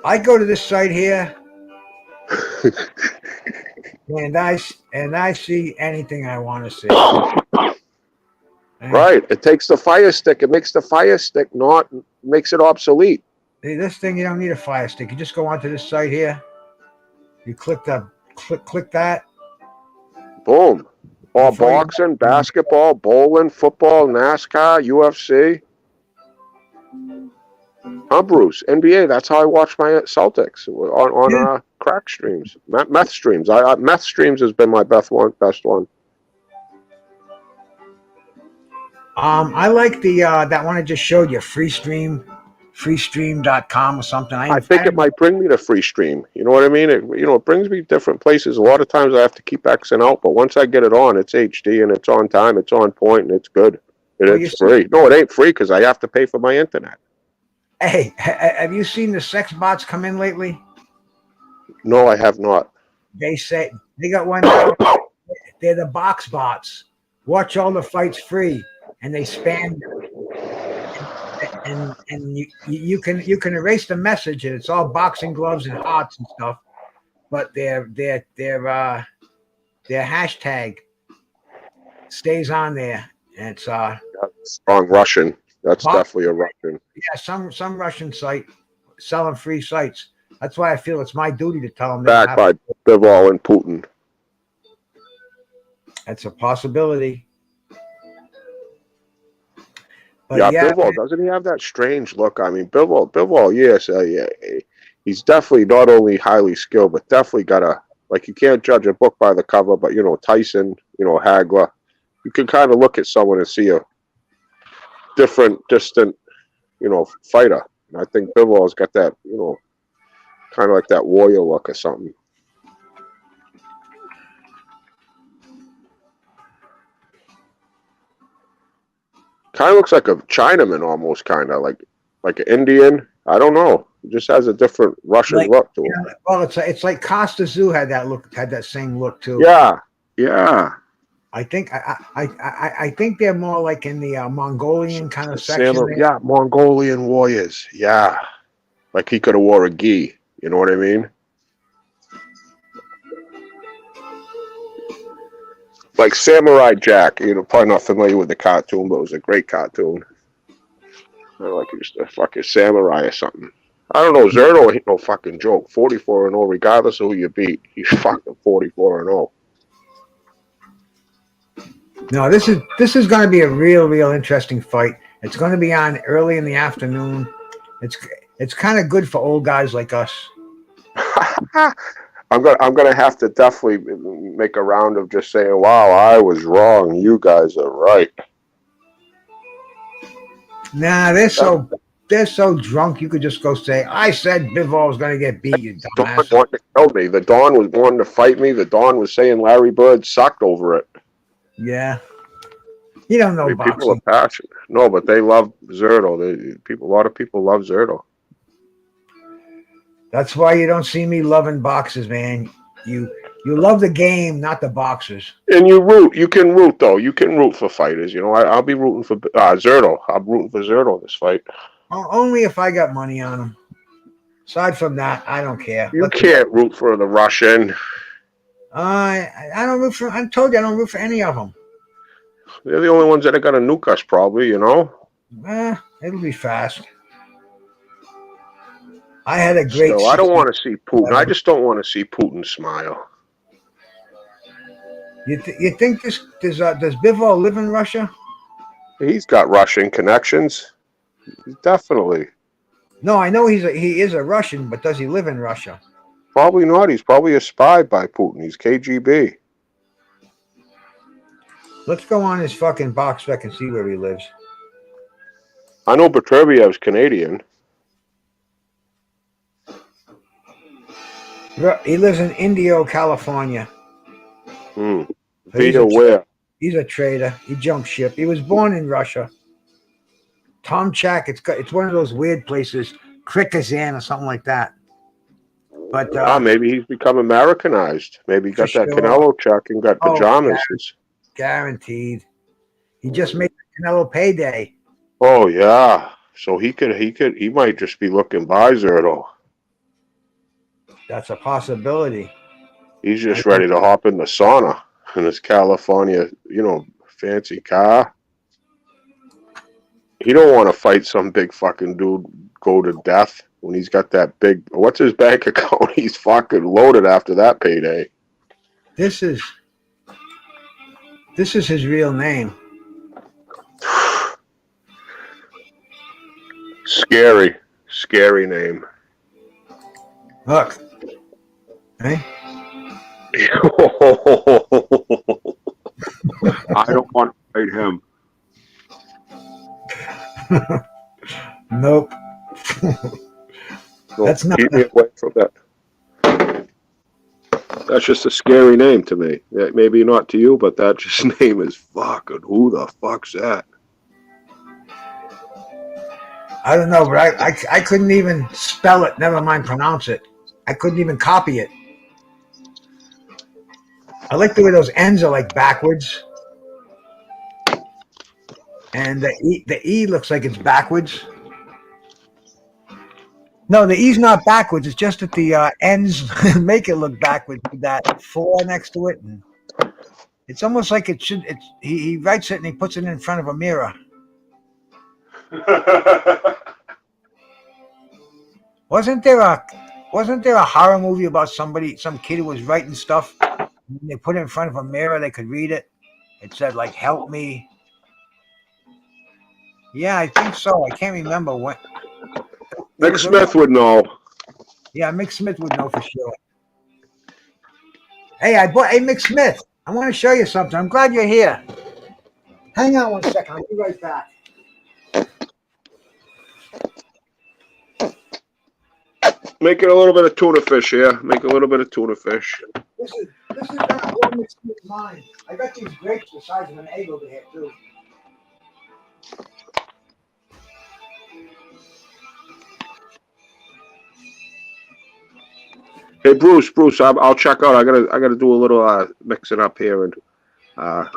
I go to this site here, and I see anything I want to see. Right. It takes the Fire Stick. It makes the Fire Stick makes it obsolete. See, this thing, you don't need a Fire Stick. You just go onto this site here. You click that. Boom. Or boxing, basketball, bowling, football, NASCAR, UFC. I'm Bruce. NBA. That's how I watch my Celtics on crack streams, meth streams. Meth streams has been my best one. I like the that one I just showed you, freestream.com or something. I think it might bring me to free stream. You know what I mean? It brings me different places. A lot of times I have to keep Xing out, but once I get it on, it's HD and it's on time, it's on point, and it's good. It's free. No, it ain't free because I have to pay for my internet. Hey, have you seen the sex bots come in lately? No, I have not. They say they got one. They're the box bots. Watch all the fights free, and they spam. And you can erase the message, and it's all boxing gloves and hearts and stuff. But their hashtag stays on there, and it's strong Russian. That's definitely a Russian. Yeah, some Russian site selling free sites. That's why I feel it's my duty to tell them. Backed by Bivol and Putin. That's a possibility. But yeah, Bivol, doesn't he have that strange look? I mean, Bivol, yes, he's definitely not only highly skilled, but definitely got you can't judge a book by the cover, but, Tyson, Hagler, you can kind of look at someone and see a different, distant, fighter. And I think Bivol's got that, kind of like that warrior look or something. Kind of looks like a Chinaman almost, kind of like an Indian. I don't know. It just has a different Russian look to him. Well, it's like Costa Zoo had that same look too. Yeah. I think they're more like in the Mongolian kind of section. Yeah, Mongolian warriors. Yeah, like he could have wore a gi. You know what I mean? Like Samurai Jack, probably not familiar with the cartoon, but it was a great cartoon. Like he was a fucking samurai or something. I don't know. Zerto ain't no fucking joke. 44-0, regardless of who you beat, he's fucking 44-0. No, this is going to be a real interesting fight. It's going to be on early in the afternoon. It's kind of good for old guys like us. I'm gonna have to definitely make a round of just saying, "Wow, I was wrong. You guys are right." Nah, they're so drunk. You could just go say, "I said Bivol was gonna get beat." You dumbass. Dawn wanted to kill me. The Dawn was wanting to fight me. The Dawn was saying Larry Bird sucked over it. Yeah, you don't know boxing. People are passionate. No, but they love Zerto. A lot of people love Zerto. That's why you don't see me loving boxers, man. You love the game, not the boxers. And you root. You can root, though. You can root for fighters. I'll be rooting for Zerto. I'm rooting for Zerto this fight. Only if I got money on him. Aside from that, I don't care. You can't root for the Russian. I don't root for. I told you I don't root for any of them. They're the only ones that are gonna nuke us, probably. It'll be fast. I had a great. So I don't want to see Putin. I just don't want to see Putin smile. You think does Bivol live in Russia? He's got Russian connections. Definitely. No, I know he is a Russian, but does he live in Russia? Probably not. He's probably a spy by Putin. He's KGB. Let's go on his fucking box spec and see where he lives. I know Beterbiev's Canadian. He lives in Indio, California. Via where? He's a trader. He jumped ship. He was born in Russia. Tomchak. It's one of those weird places, Kyrgyzstan or something like that. But maybe he's become Americanized. Maybe he got that Canelo check and got pajamas. Guaranteed. He just made the Canelo payday. Oh yeah. So he might just be looking by Zerto. That's a possibility. He's just ready to hop in the sauna in his California, fancy car. He don't want to fight some big fucking dude go to death when he's got that big. What's his bank account? He's fucking loaded after that payday. This is This is his real name. Scary name. Look. Hey? I don't want to fight him. Nope. No, That's not. keep me away from that. That's just a scary name to me. Maybe not to you, but that just name is fucking. Who the fuck's that? I don't know, but I couldn't even spell it. Never mind pronounce it. I couldn't even copy it. I like the way those N's are like backwards, and the E looks like it's backwards. No, the E's not backwards. It's just that the N's make it look backwards with that 4 next to it, and it's almost like it should. He writes it and he puts it in front of a mirror. Wasn't there a horror movie about some kid who was writing stuff? And they put it in front of a mirror. They could read it. It said like "Help me." Yeah, I think so. I can't remember what. Nick Smith would know. Yeah, Mick Smith would know for sure. Hey, hey, Mick Smith, I want to show you something. I'm glad you're here. Hang on 1 second. I'll be right back. Make it a little bit of tuna fish here. Make a little bit of tuna fish. This is gonna blow Mick Smith's mind. I got these grapes the size of an egg over here too. Hey Bruce, I'll check out. I gotta do a little mixing up here and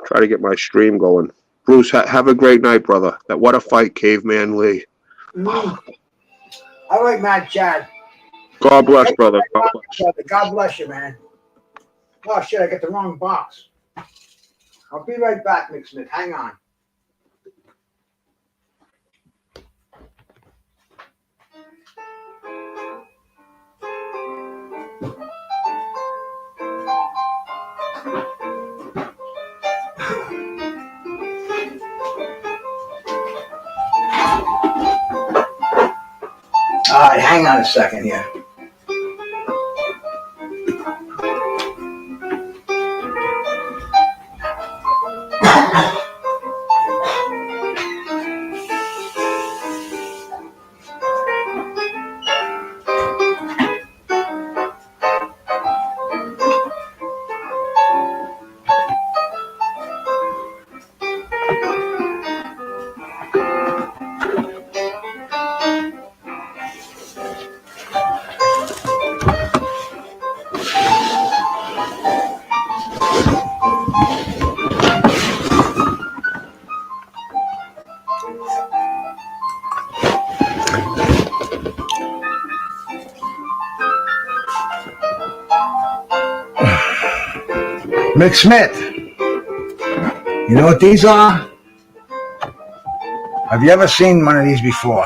try to get my stream going. Bruce, have a great night, brother. What a fight, Caveman Lee. All right, Matt Chad. God bless, brother. God bless. God bless you, man. Oh shit, I got the wrong box. I'll be right back, Mick Smith. Hang on. All right, hang on a second here. Mick Smith, you know what these are? Have you ever seen one of these before?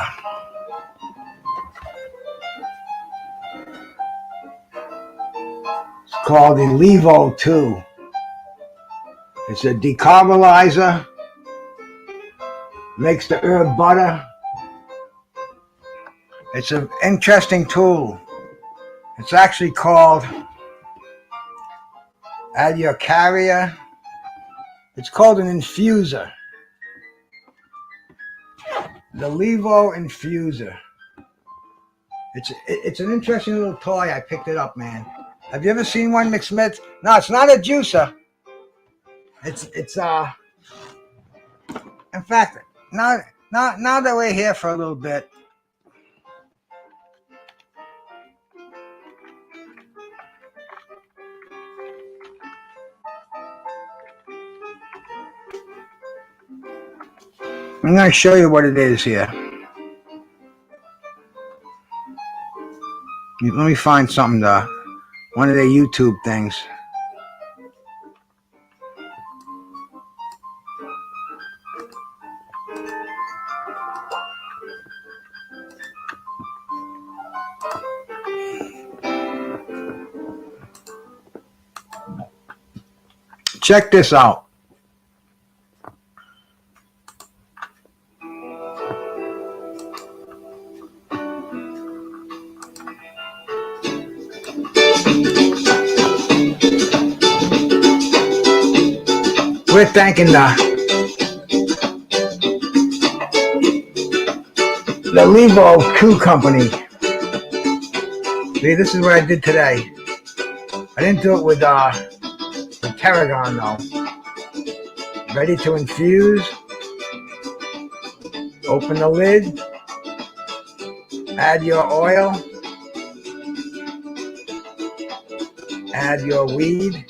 It's called the Levo 2. It's a decarbolizer, makes the herb butter. It's an interesting tool. It's actually called Carrier. It's called an infuser. The Levo infuser. It's an interesting little toy. I picked it up, man. Have you ever seen one, Mick Smith? No, it's not a juicer. It's in fact, now that we're here for a little bit, I'm going to show you what it is here. Let me find something one of their YouTube things. Check this out. we're thanking the Levo Q Company. See, this is what I did today. I didn't do it with Tarragon though. Ready to infuse. Open the lid. Add your oil. Add your weed.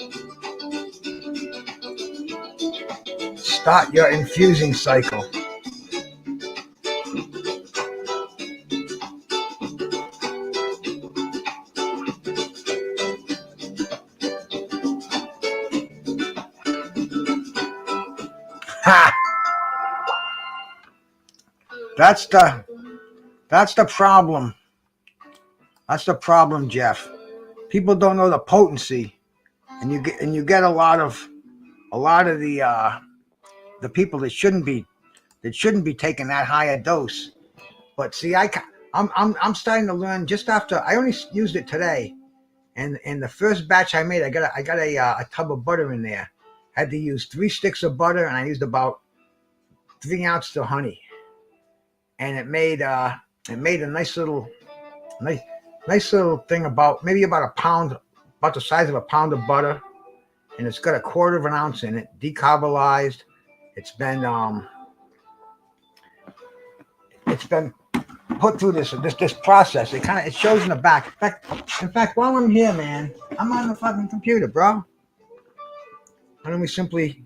Start your infusing cycle. Ha! That's the problem. That's the problem, Jeff. People don't know the potency, and you get a lot of the people that shouldn't be taking that higher dose. But see, I'm starting to learn just after I only used it today, and the first batch I made, I got a tub of butter in there. Had to use 3 sticks of butter, and I used about 3 ounces of honey, and it made a nice little thing about maybe about a pound, about the size of a pound of butter, and it's got 1/4 of an ounce in it, decarbolized. It's been put through this process. It shows in the back. In fact, while I'm here, man, I'm on the fucking computer, bro. Why don't we simply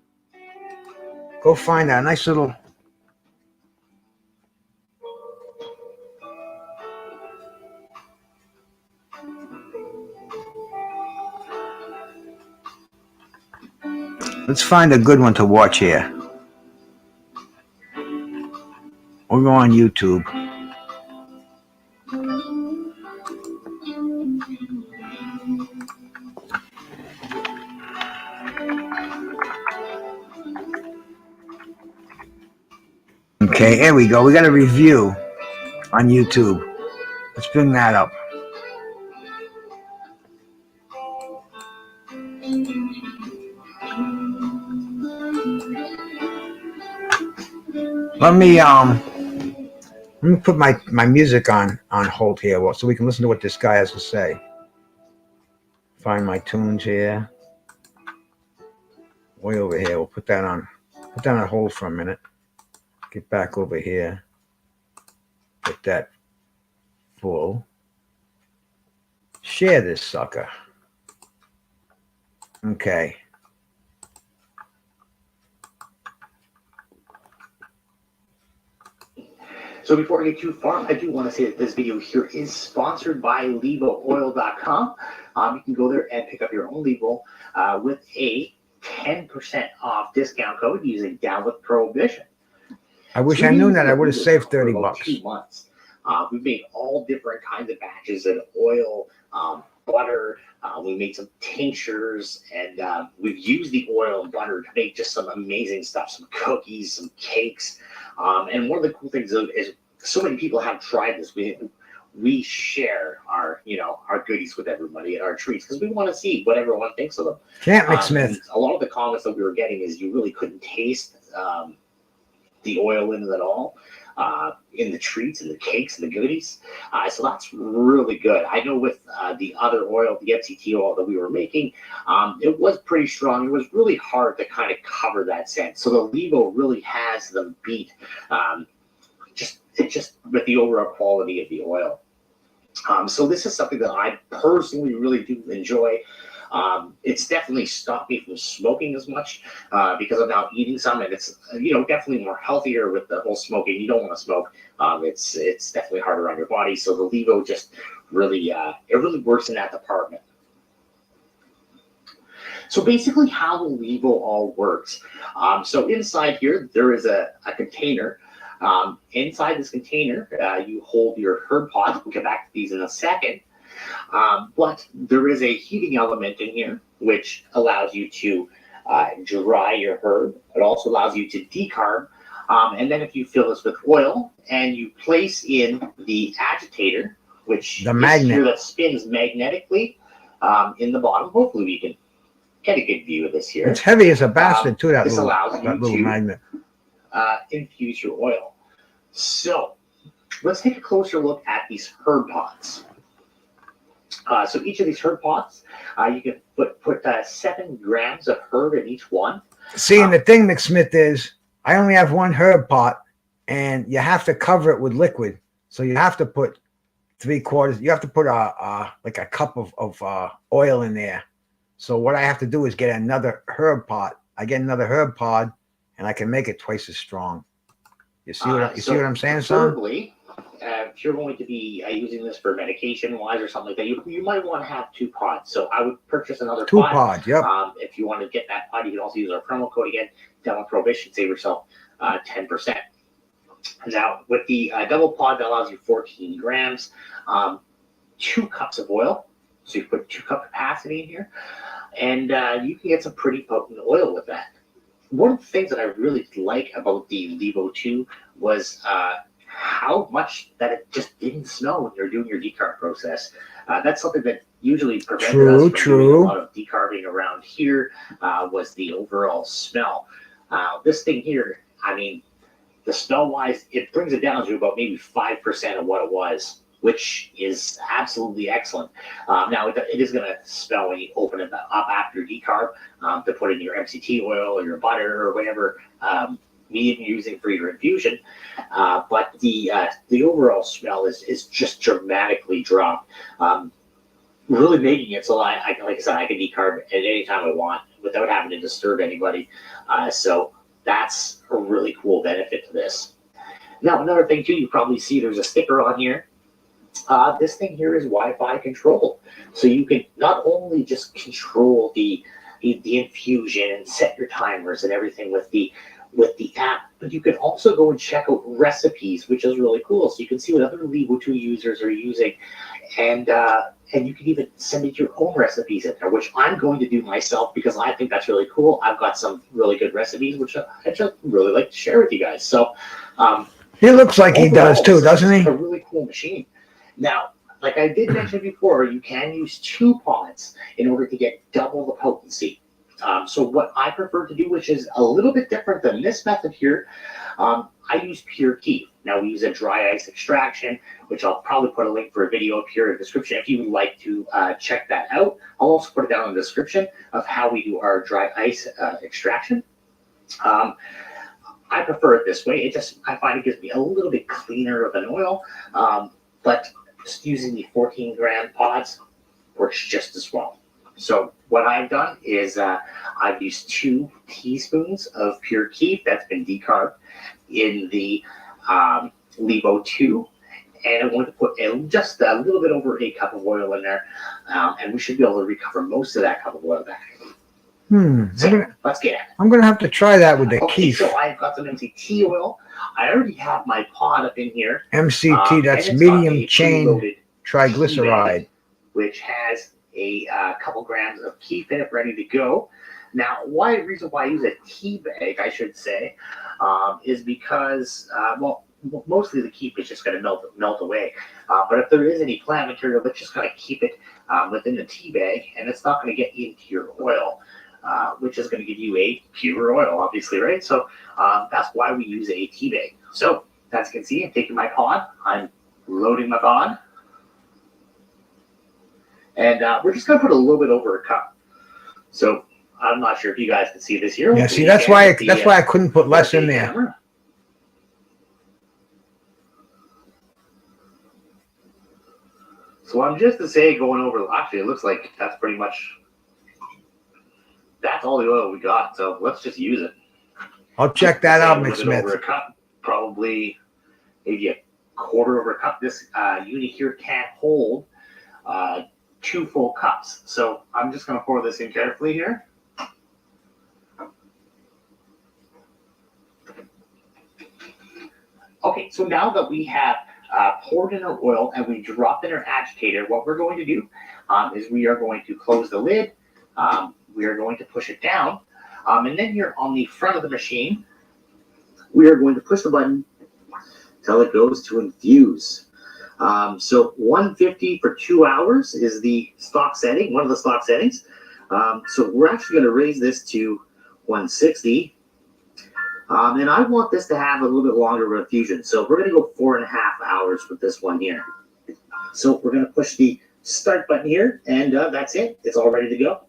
go find that nice little. Let's find a good one to watch here. We'll go on YouTube. Okay, here we go. We got a review on YouTube. Let's bring that up. Let me put my music on hold here so we can listen to what this guy has to say. Find my tunes here. Way over here. We'll put that on hold for a minute. Get back over here. Put that full. Share this sucker. Okay. So before I get too far, I do want to say that this video here is sponsored by LevoOil.com. You can go there and pick up your own Levo with a 10% off discount code using Down with Prohibition. I wish I knew that. I would have saved $30. 2 months. We've made all different kinds of batches of oil, butter. We made some tinctures, and we've used the oil and butter to make just some amazing stuff, some cookies, some cakes. And one of the cool things is so many people have tried this. We share our goodies with everybody and our treats because we want to see what everyone thinks of them. Can't Mick Smith. A lot of the comments that we were getting is you really couldn't taste the oil in it at all. In the treats and the cakes and the goodies. So that's really good. I know with the other oil, the MCT oil that we were making, it was pretty strong. It was really hard to kind of cover that scent. So the Levo really has them beat just with the overall quality of the oil. So this is something that I personally really do enjoy. It's definitely stopped me from smoking as much because I'm now eating some, and it's definitely more healthier with the whole smoking. You don't want to smoke. It's definitely harder on your body. So the Levo just really it really works in that department. So basically, how the Levo all works. So inside here there is a container. Inside this container, you hold your herb pods. We'll get back to these in a second. But there is a heating element in here, which allows you to dry your herb. It also allows you to decarb. And then if you fill this with oil and you place in the agitator, which the magnet here that spins magnetically in the bottom, hopefully we can get a good view of this here. It's heavy as a bastard too. That this little, allows you little to magnet. infuse your oil. So let's take a closer look at these herb pots. So each of these herb pots, you can put 7 grams of herb in each one. See, and the thing, McSmith, is I only have 1 herb pot, and you have to cover it with liquid. So you have to put 3/4. You have to put like a cup of oil in there. So what I have to do is get another herb pot. I get another herb pod, and I can make it twice as strong. You see what see what I'm saying, son? Thirdly, if you're going to be using this for medication-wise or something like that, you might want to have 2 pods. So I would purchase another 2 pod. pod, yep. If you want to get that pod, you can also use our promo code again, down on Prohibition, save yourself 10%. Now, with the double pod, that allows you 14 grams, 2 cups of oil. So you put 2 cup capacity in here, and you can get some pretty potent oil with that. One of the things that I really like about the Levo 2 was how much that it just didn't smell when you're doing your decarb process. That's something that usually prevented us from doing a lot of decarbing around here, was the overall smell. This thing here, I mean, the smell-wise, it brings it down to about maybe 5% of what it was, which is absolutely excellent. Now, it is going to smell when you open it up after decarb to put in your MCT oil or your butter or whatever medium you're using for your infusion. But the overall smell is just dramatically dropped, really making it so like I said, I can decarb at any time I want without having to disturb anybody. So that's a really cool benefit to this. Now, another thing too, you probably see there's a sticker on here. This thing here is Wi-Fi controlled, so you can not only just control the infusion and set your timers and everything with the app, but you can also go and check out recipes, which is really cool. So you can see what other Levo 2 users are using, and you can even send it your own recipes in there, which I'm going to do myself because I think that's really cool. I've got some really good recipes, which I just really like to share with you guys. So he looks like he does too, doesn't he? It's a really cool machine. Now, like I did mention before, you can use 2 pods in order to get double the potency. So what I prefer to do, which is a little bit different than this method here, I use pure keef. Now we use a dry ice extraction, which I'll probably put a link for a video up here in the description if you would like to check that out. I'll also put it down in the description of how we do our dry ice extraction. I prefer it this way. I find it gives me a little bit cleaner of an oil, but just using the 14-gram pods works just as well. So what I've done is I've used 2 teaspoons of pure keef that's been decarbed in the Levo 2, and I'm going to put just a little bit over a cup of oil in there, and we should be able to recover most of that cup of oil back. So let's get it. I'm gonna have to try that with the keef. So I've got some MCT oil. I already have my pod up in here. MCT, that's medium chain triglyceride, which has a couple grams of keef in it ready to go. Now, reason why I use a tea bag, I should say, is because, mostly the keef is just going to melt away. But if there is any plant material, let's just kind of keep it within the tea bag, and it's not going to get into your oil, which is going to give you a pure oil, obviously, right? So that's why we use a tea bag. So as you can see, I'm taking my pod, I'm loading my pod, and we're just going to put a little bit over a cup. So I'm not sure if you guys can see this here. Yeah, see, that's why I couldn't put less in there. Camera. So I'm just to say, going over, actually, it looks like that's pretty much, that's all the oil we got. So let's just use it. I'll check that out, McSmith. Over a cup, probably maybe a quarter of a cup. This unit here can't hold 2 full cups. So I'm just going to pour this in carefully here. Okay, so now that we have poured in our oil and we dropped in our agitator, what we're going to do is we are going to close the lid. We are going to push it down. And then here on the front of the machine, we are going to push the button until it goes to infuse. So 150 for 2 hours is the stock setting, one of the stock settings. So we're actually going to raise this to 160. And I want this to have a little bit longer of infusion. So we're going to go 4.5 hours with this one here. So we're going to push the start button here, and that's it. It's all ready to go.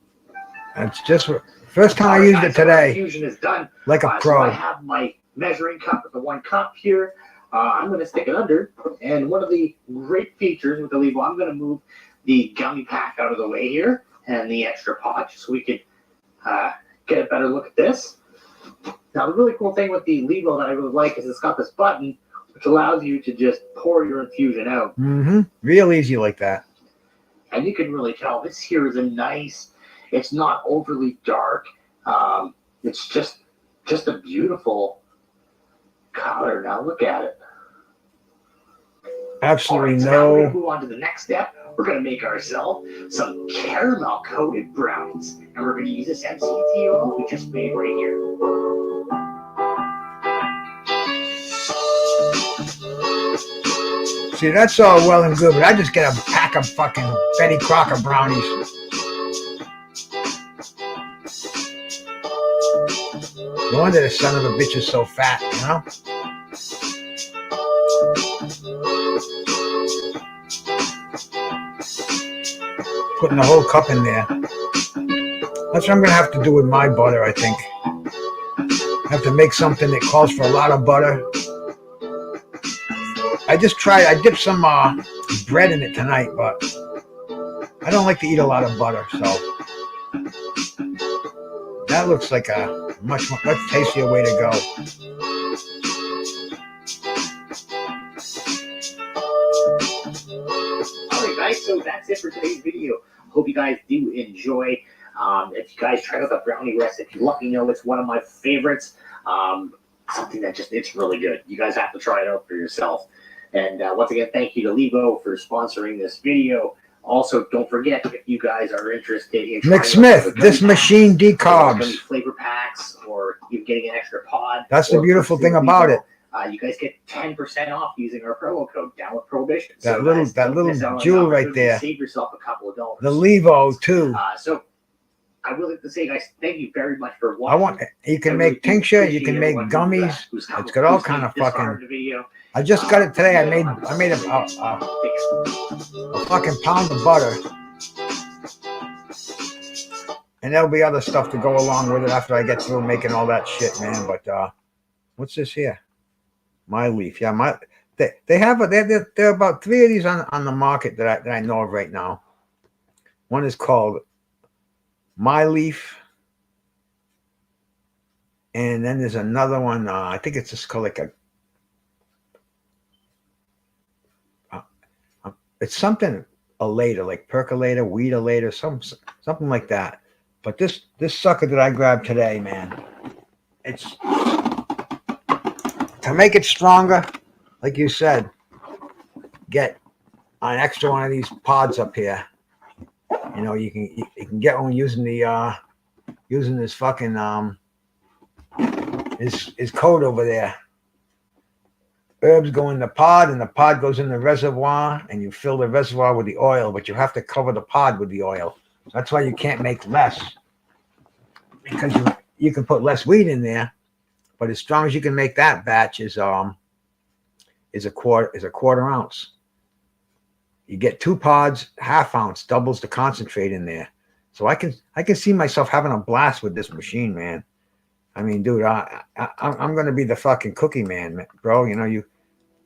That's just first time I used it today. Infusion is done. Like a pro. So I have my measuring cup with the 1 cup here. I'm going to stick it under. And one of the great features with the Levo, I'm going to move the gummy pack out of the way here and the extra pot so we could get a better look at this. Now, the really cool thing with the Levo that I really like is it's got this button which allows you to just pour your infusion out. Mm-hmm. Real easy like that. And you can really tell this here is a nice, it's not overly dark. It's just a beautiful color. Now look at it. Absolutely right, so now we're no. going to move on to the next step. We're going to make ourselves some caramel coated brownies. And we're going to use this MCT oil we just made right here. See, that's all well and good, but I just get a pack of fucking Betty Crocker brownies. No wonder the son of a bitch is so fat, you know? Putting the whole cup in there. That's what I'm going to have to do with my butter, I think. I have to make something that calls for a lot of butter. I dipped some bread in it tonight, but I don't like to eat a lot of butter, so that looks like a much tastier way to go. All right, guys, so that's it for today's video. Hope you guys do enjoy. If you guys try out the brownie recipe, let me know. It's one of my favorites. Something that it's really good. You guys have to try it out for yourself. And once again, thank you to Levo for sponsoring this video. Also, don't forget, if you guys are interested in McSmith, this machine decarbs. Flavor packs, or you're getting an extra pod. That's the beautiful thing about it. You guys get 10% off using our promo code Down with Prohibition. That little jewel right there. Save yourself a couple of dollars. The Levo too. So I would like to say, guys, thank you very much for watching. You can make tincture, you can make gummies. It's got all kind of fucking. I just got it today. I made a fucking pound of butter, and there'll be other stuff to go along with it after I get through making all that shit, man. But what's this here? My leaf, yeah. They have there are about 3 of these on the market that I know of right now. One is called My Leaf, and then there's another one. I think it's just called like a. It's something elator, like percolator, weed elator, something like that. But this sucker that I grabbed today, man, it's to make it stronger. Like you said, get an extra one of these pods up here. You know, you can get one using this fucking his code over there. Herbs go in the pod, and the pod goes in the reservoir, and you fill the reservoir with the oil, but you have to cover the pod with the oil. That's why you can't make less, because you can put less weed in there, but as strong as you can make that batch is a quarter ounce. You get 2 pods, half ounce, doubles the concentrate in there. So I can see myself having a blast with this machine, man. I mean, dude, I'm going to be the fucking cookie man, bro. You know, you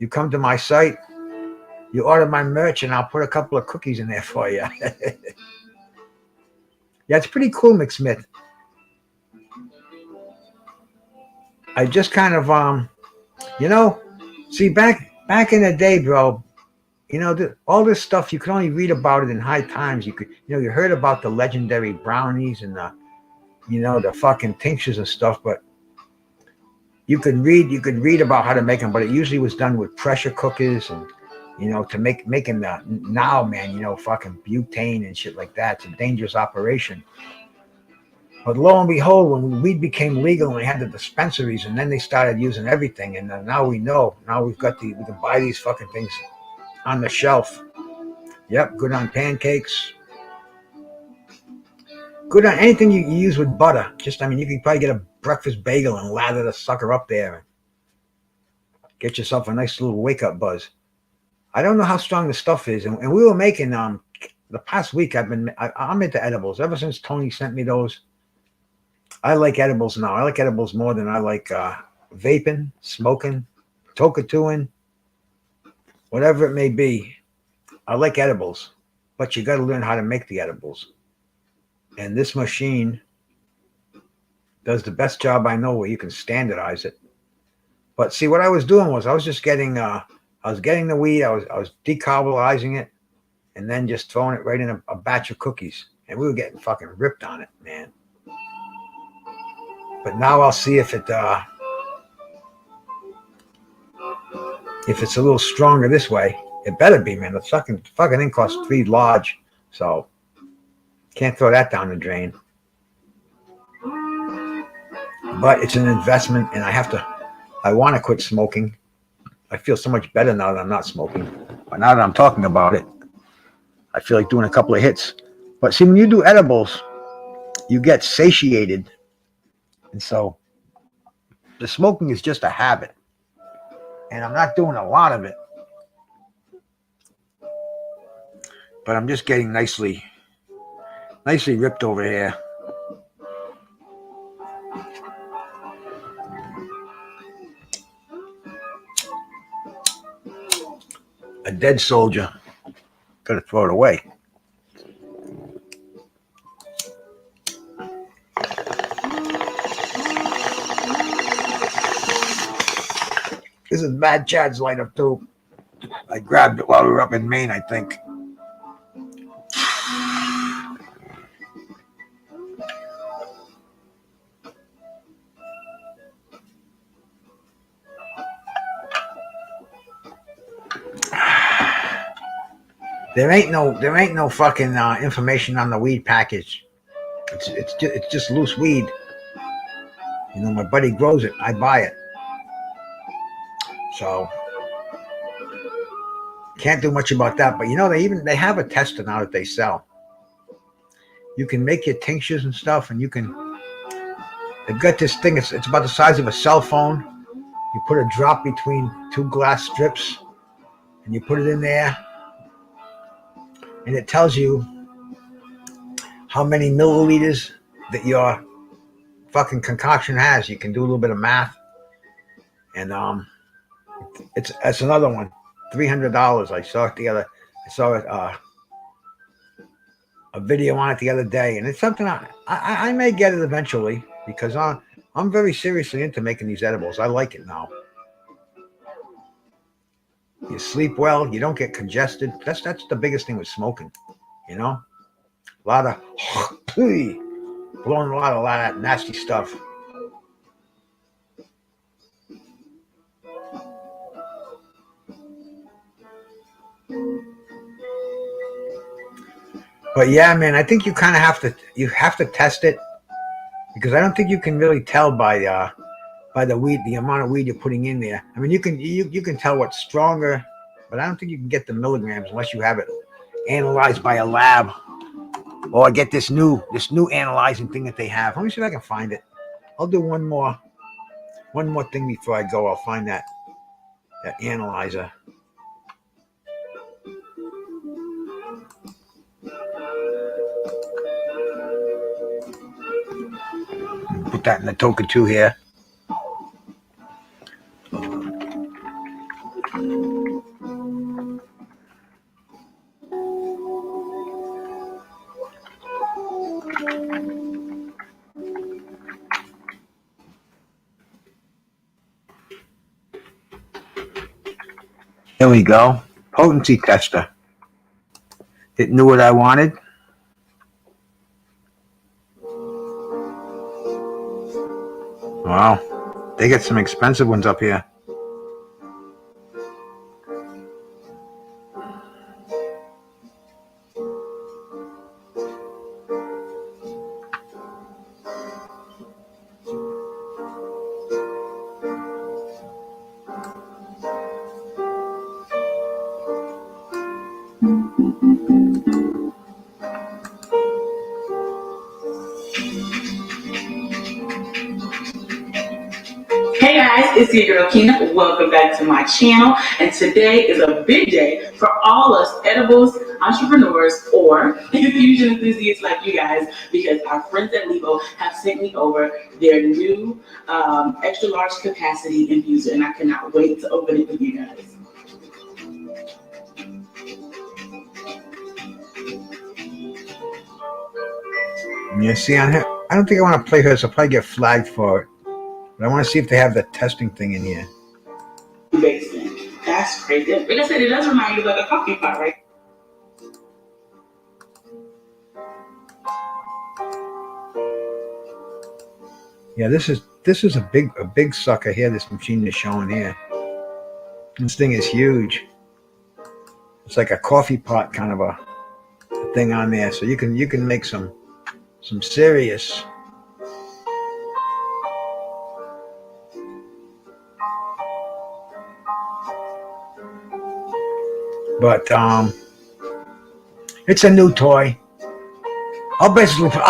come to my site, you order my merch, and I'll put a couple of cookies in there for you. Yeah, it's pretty cool, McSmith. I just kind of, you know, see, back in the day, bro, you know, all this stuff, you could only read about it in High Times. You heard about the legendary brownies and the fucking tinctures and stuff, but you could read about how to make them, but it usually was done with pressure cookers and, to making the now, man, fucking butane and shit like that. It's a dangerous operation. But lo and behold, when weed became legal and we had the dispensaries, and then they started using everything, and now we know. Now we can buy these fucking things on the shelf. Yep, good on pancakes. Good on anything you use with butter. Just, I mean, you can probably get a breakfast bagel and lather the sucker up there and get yourself a nice little wake-up buzz. I don't know how strong the stuff is, and we were making the past week. I'm into edibles ever since Tony sent me those. I like edibles now. I like edibles more than I like vaping, smoking, Toker, whatever it may be. I like edibles, but you got to learn how to make the edibles. And this machine does the best job I know where you can standardize it. But see, what I was doing was I was just getting the weed. I was decarbolizing it and then just throwing it right in a batch of cookies. And we were getting fucking ripped on it, man. But now I'll see if it's a little stronger this way. It better be, man. The fucking thing costs $3 large, so can't throw that down the drain. But it's an investment, and I want to quit smoking. I feel so much better now that I'm not smoking. But now that I'm talking about it, I feel like doing a couple of hits. But see, when you do edibles, you get satiated. And so the smoking is just a habit. And I'm not doing a lot of it. But I'm just getting nicely ripped over here. A dead soldier. Gotta throw it away. This is Mad Chad's lighter too. I grabbed it while we were up in Maine, I think. There ain't no fucking information on the weed package. It's just loose weed. You know, my buddy grows it. I buy it. So can't do much about that. But you know, they have a tester now that they sell. You can make your tinctures and stuff, and they've got this thing. It's about the size of a cell phone. You put a drop between two glass strips, and you put it in there. And it tells you how many milliliters that your fucking concoction has. You can do a little bit of math. And it's another one. $300. I saw a video on it the other day. And it's something I may get it eventually because I'm very seriously into making these edibles. I like it now. You sleep well. You don't get congested. That's the biggest thing with smoking, you know. A lot of blowing a lot of that nasty stuff. But yeah, man, I think you kind of have to test it because I don't think you can really tell by the weed, the amount of weed you're putting in there. I mean, you can tell what's stronger, but I don't think you can get the milligrams unless you have it analyzed by a lab or get this new analyzing thing that they have. Let me see if I can find it. I'll do one more thing before I go. I'll find that analyzer. Put that in the Toker 2 here. There we go. Potency tester. It knew what I wanted. Wow. They get some expensive ones up here. it's your girl Keena. Welcome back to my channel. And today is a big day for all us edibles entrepreneurs or infusion enthusiasts like you guys, because our friends at Levo have sent me over their new extra large capacity infuser, and I cannot wait to open it with you guys. You see on here, I don't think I want to play her, so I'll probably get flagged for it. But I want to see if they have the testing thing in here. Basement. That's crazy. Like I said, it does remind you of like a coffee pot, right? Yeah, this is a big sucker here. This machine is showing here. This thing is huge. It's like a coffee pot kind of a thing on there, so you can make some serious. But it's a new toy. I'll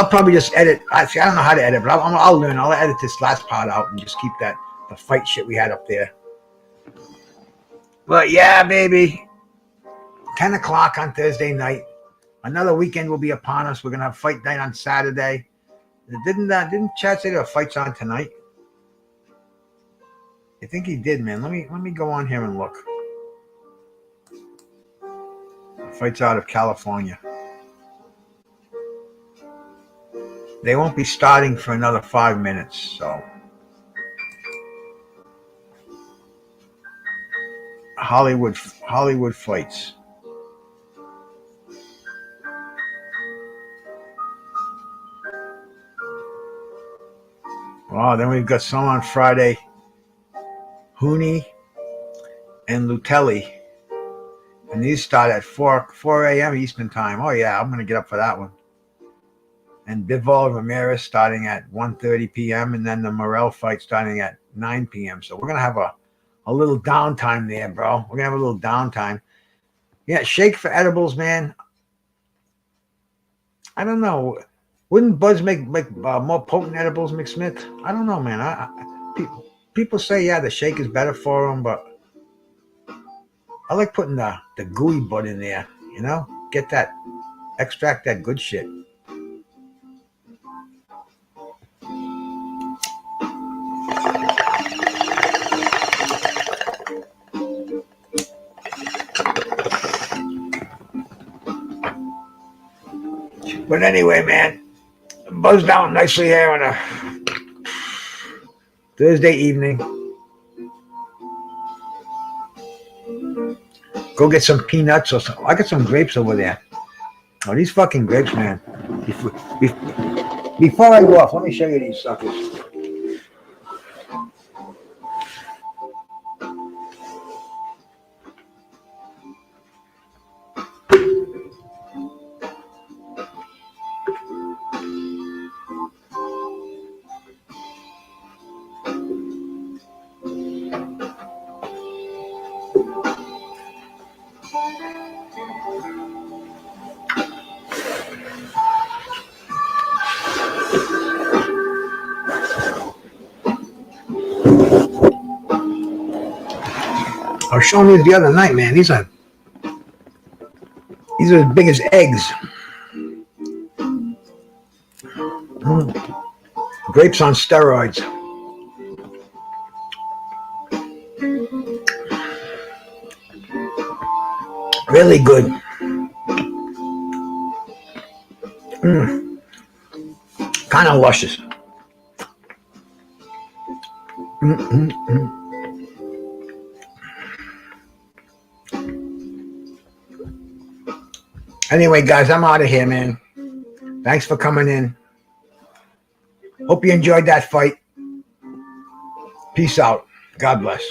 probably just edit. I don't know how to edit, but I'll learn. I'll edit this last part out and just keep the fight shit we had up there. But yeah, baby, 10 o'clock on Thursday night. Another weekend will be upon us. We're gonna have fight night on Saturday. Didn't Chad say there are fights on tonight? I think he did, man. Let me go on here and look. Fights out of California. They won't be starting for another 5 minutes, so. Hollywood fights. Wow, then we've got some on Friday. Hooney and Lutelli. And these start at 4 a.m. Eastern time. Oh yeah, I'm gonna get up for that one. And Bivol Ramirez starting at 1:30 p.m. and then the Morel fight starting at 9 p.m. So we're gonna have a little downtime there, bro. We're gonna have a little downtime. Yeah, shake for edibles, man. I don't know. Wouldn't Buzz make more potent edibles, McSmith? I don't know, man. People say, yeah, the shake is better for them, but I like putting the gooey bud in there, you know? Get that, extract that good shit. But anyway, man, buzzed out nicely here on a Thursday evening. Go get some peanuts or something. I got some grapes over there. Oh, these fucking grapes, man. Before I go off, let me show you these suckers. I was showing these the other night, man. These are as big as eggs. Grapes on steroids. Really good. Kind of luscious. Anyway, guys, I'm out of here, man. Thanks for coming in. Hope you enjoyed that fight. Peace out. God bless.